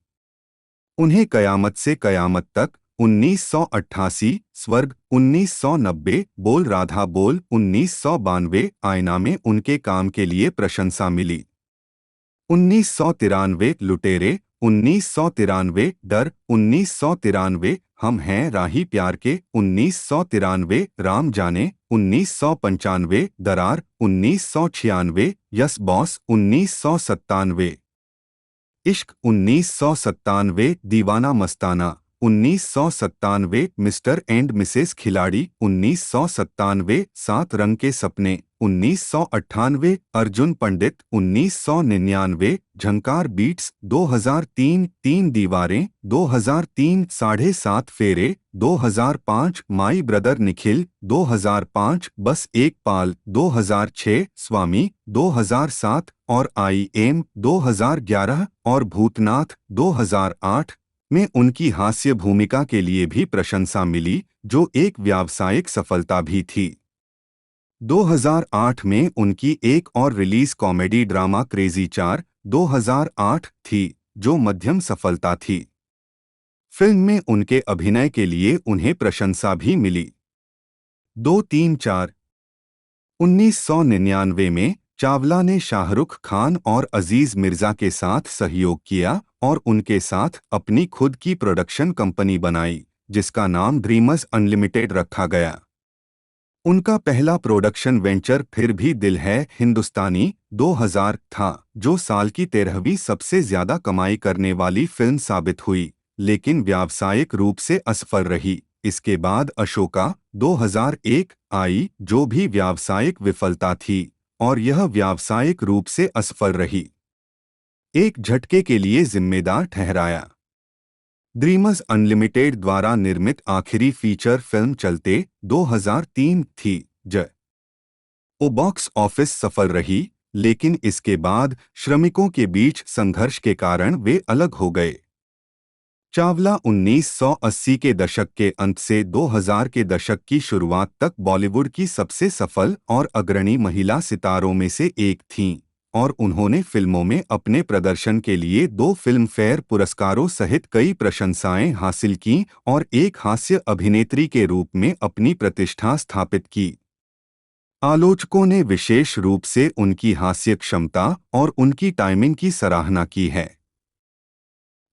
S2: उन्हें कयामत से कयामत तक 1988, स्वर्ग 1990, बोल राधा बोल 1992, आईना में उनके काम के लिए प्रशंसा मिली। 1993, लुटेरे 1993, डर 1993, हम हैं राही प्यार के 1993, राम जाने 1995, दरार 1996, यस बॉस 1997, इश्क 1997, दीवाना मस्ताना 1997, मिस्टर एंड मिसेस खिलाड़ी 1997, सात रंग के सपने 1998, अर्जुन पंडित 1999, झंकार बीट्स 2003, तीन दीवारें 2003, साढ़े सात फेरे 2005, माई ब्रदर निखिल 2005, बस एक पाल 2006, स्वामी 2007 और आई एम 2011 और भूतनाथ 2008 में उनकी हास्य भूमिका के लिए भी प्रशंसा मिली, जो एक व्यावसायिक सफलता भी थी। 2008 में उनकी एक और रिलीज कॉमेडी ड्रामा क्रेजी 4, 2008 थी, जो मध्यम सफलता थी। फिल्म में उनके अभिनय के लिए उन्हें प्रशंसा भी मिली। 2-3-4 1999 में चावला ने शाहरुख खान और अजीज मिर्जा के साथ सहयोग किया और उनके साथ अपनी खुद की प्रोडक्शन कंपनी बनाई, जिसका नाम ड्रीमर्स अनलिमिटेड रखा गया। उनका पहला प्रोडक्शन वेंचर फिर भी दिल है हिंदुस्तानी 2000 था, जो साल की 13वीं सबसे ज्यादा कमाई करने वाली फिल्म साबित हुई, लेकिन व्यावसायिक रूप से असफल रही। इसके बाद अशोका 2001 आई, जो भी व्यावसायिक विफलता थी और यह व्यावसायिक रूप से असफल रही। एक झटके के लिए जिम्मेदार ठहराया। ड्रीमर्स अनलिमिटेड द्वारा निर्मित आखिरी फीचर फिल्म चलते 2003 थी, वो बॉक्स ऑफिस सफल रही, लेकिन इसके बाद श्रमिकों के बीच संघर्ष के कारण वे अलग हो गए। चावला 1980 के दशक के अंत से 2000 के दशक की शुरुआत तक बॉलीवुड की सबसे सफल और अग्रणी महिला सितारों में से एक थीं और उन्होंने फिल्मों में अपने प्रदर्शन के लिए 2 फिल्म फेयर पुरस्कारों सहित कई प्रशंसाएं हासिल कीं और एक हास्य अभिनेत्री के रूप में अपनी प्रतिष्ठा स्थापित की। आलोचकों ने विशेष रूप से उनकी हास्य क्षमता और उनकी टाइमिंग की सराहना की है।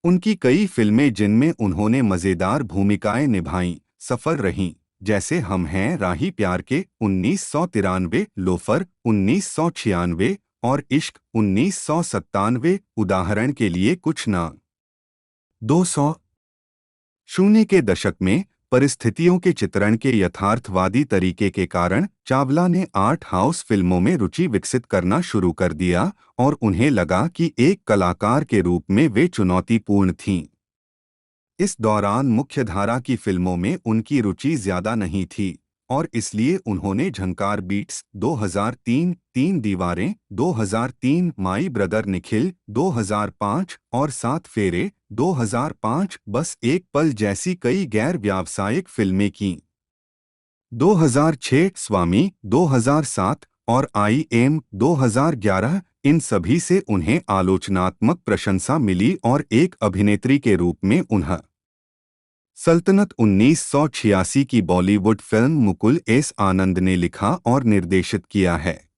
S2: उनकी कई फिल्में जिनमें उन्होंने मजेदार भूमिकाएं निभाईं, सफल रहीं, जैसे हम हैं राही प्यार के 1993, लोफर 1996 और इश्क 1997, उदाहरण के लिए कुछ नाम। 2000 के दशक में परिस्थितियों के चित्रण के यथार्थवादी तरीके के कारण चावला ने आर्ट हाउस फिल्मों में रुचि विकसित करना शुरू कर दिया और उन्हें लगा कि एक कलाकार के रूप में वे चुनौतीपूर्ण थीं। इस दौरान मुख्यधारा की फिल्मों में उनकी रुचि ज्यादा नहीं थी और इसलिए उन्होंने झंकार बीट्स 2003, तीन दीवारें 2003, माई ब्रदर निखिल 2005 और सात फेरे 2005, बस एक पल जैसी कई गैर व्यावसायिक फिल्में कीं। 2006 स्वामी 2007 और आई एम 2011, इन सभी से उन्हें आलोचनात्मक प्रशंसा मिली और एक अभिनेत्री के रूप में उन्हें सल्तनत 1986 की बॉलीवुड फिल्म मुकुल एस आनंद ने लिखा और निर्देशित किया है।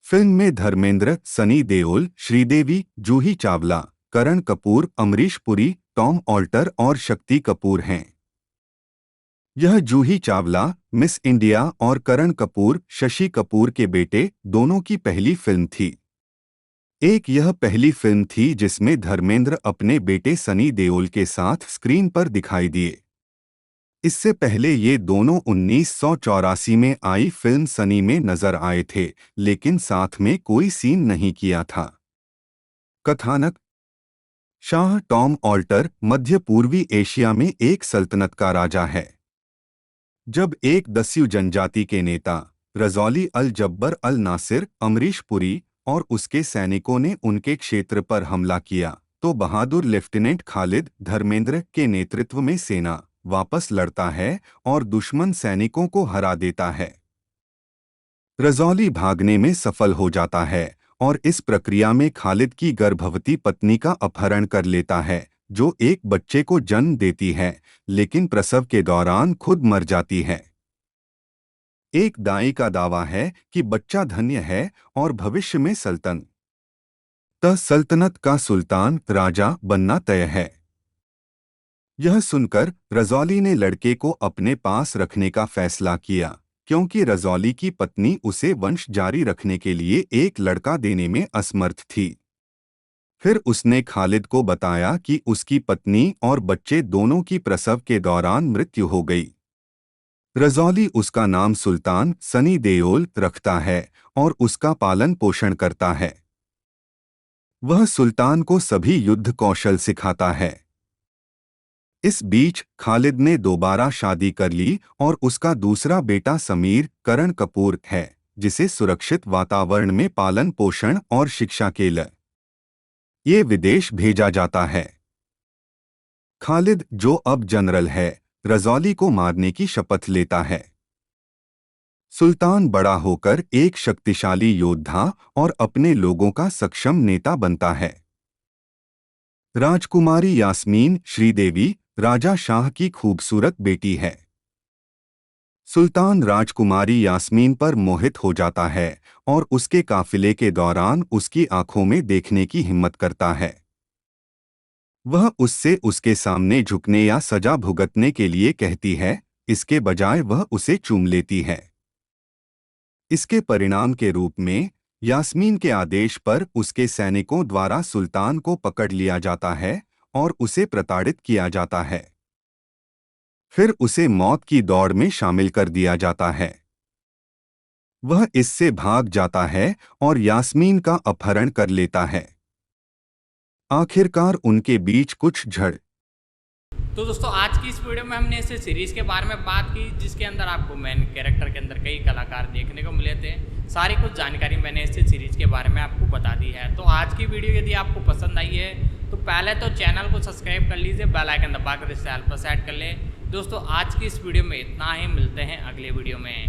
S2: फिल्म में धर्मेंद्र, सनी देओल, श्रीदेवी, जूही चावला, करण कपूर, अमरीश पुरी, टॉम ऑल्टर और शक्ति कपूर हैं। यह जूही चावला, मिस इंडिया और करण कपूर, शशि कपूर के बेटे, दोनों की पहली फिल्म थी। यह पहली फिल्म थी जिसमें धर्मेंद्र अपने बेटे सनी देओल के साथ स्क्रीन पर दिखाई दिए। इससे पहले ये दोनों 1984 में आई फिल्म सनी में नजर आए थे, लेकिन साथ में कोई सीन नहीं किया था। कथानक। शाह टॉम ऑल्टर मध्य पूर्वी एशिया में एक सल्तनत का राजा है। जब एक दस्यू जनजाति के नेता रजौली अल जब्बर अल नासिर अमरीश पुरी और उसके सैनिकों ने उनके क्षेत्र पर हमला किया, तो बहादुर लेफ्टिनेंट खालिद धर्मेंद्र के नेतृत्व में सेना वापस लड़ता है और दुश्मन सैनिकों को हरा देता है। रजौली भागने में सफल हो जाता है और इस प्रक्रिया में खालिद की गर्भवती पत्नी का अपहरण कर लेता है, जो एक बच्चे को जन्म देती है, लेकिन प्रसव के दौरान खुद मर जाती है। एक दाई का दावा है कि बच्चा धन्य है और भविष्य में सल्तनत का सुल्तान राजा बनना तय है। यह सुनकर रजौली ने लड़के को अपने पास रखने का फैसला किया, क्योंकि रजौली की पत्नी उसे वंश जारी रखने के लिए एक लड़का देने में असमर्थ थी। फिर उसने खालिद को बताया कि उसकी पत्नी और बच्चे दोनों की प्रसव के दौरान मृत्यु हो गई। रजौली उसका नाम सुल्तान सनी देओल रखता है और उसका पालन पोषण करता है। वह सुल्तान को सभी युद्ध कौशल सिखाता है। इस बीच खालिद ने दोबारा शादी कर ली और उसका दूसरा बेटा समीर करण कपूर है, जिसे सुरक्षित वातावरण में पालन पोषण और शिक्षा के लिए विदेश भेजा जाता है। खालिद, जो अब जनरल है, रजौली को मारने की शपथ लेता है। सुल्तान बड़ा होकर एक शक्तिशाली योद्धा और अपने लोगों का सक्षम नेता बनता है। राजकुमारी यास्मीन श्रीदेवी राजा शाह की खूबसूरत बेटी है। सुल्तान राजकुमारी यास्मीन पर मोहित हो जाता है और उसके काफिले के दौरान उसकी आंखों में देखने की हिम्मत करता है। वह उससे उसके सामने झुकने या सजा भुगतने के लिए कहती है, इसके बजाय वह उसे चूम लेती है। इसके परिणाम के रूप में यास्मीन के आदेश पर उसके सैनिकों द्वारा सुल्तान को पकड़ लिया जाता है और उसे प्रताड़ित किया जाता है। फिर उसे मौत की दौड़ में शामिल कर दिया जाता है। वह इससे भाग जाता है और यास्मीन का अपहरण कर लेता है। आखिरकार उनके बीच कुछ झड़।
S1: तो दोस्तों, आज की इस वीडियो में हमने इस सीरीज़ के बारे में बात की, जिसके अंदर आपको मेन कैरेक्टर के अंदर कई कलाकार देखने को मिले थे। सारी कुछ जानकारी मैंने इस सीरीज़ के बारे में आपको बता दी है। तो आज की वीडियो यदि आपको पसंद आई है तो पहले तो चैनल को सब्सक्राइब कर लीजिए, बेल आइकन दबाकर इसे ऑल पर सेट कर ले। दोस्तों, आज की इस वीडियो में इतना ही, मिलते हैं अगले वीडियो में।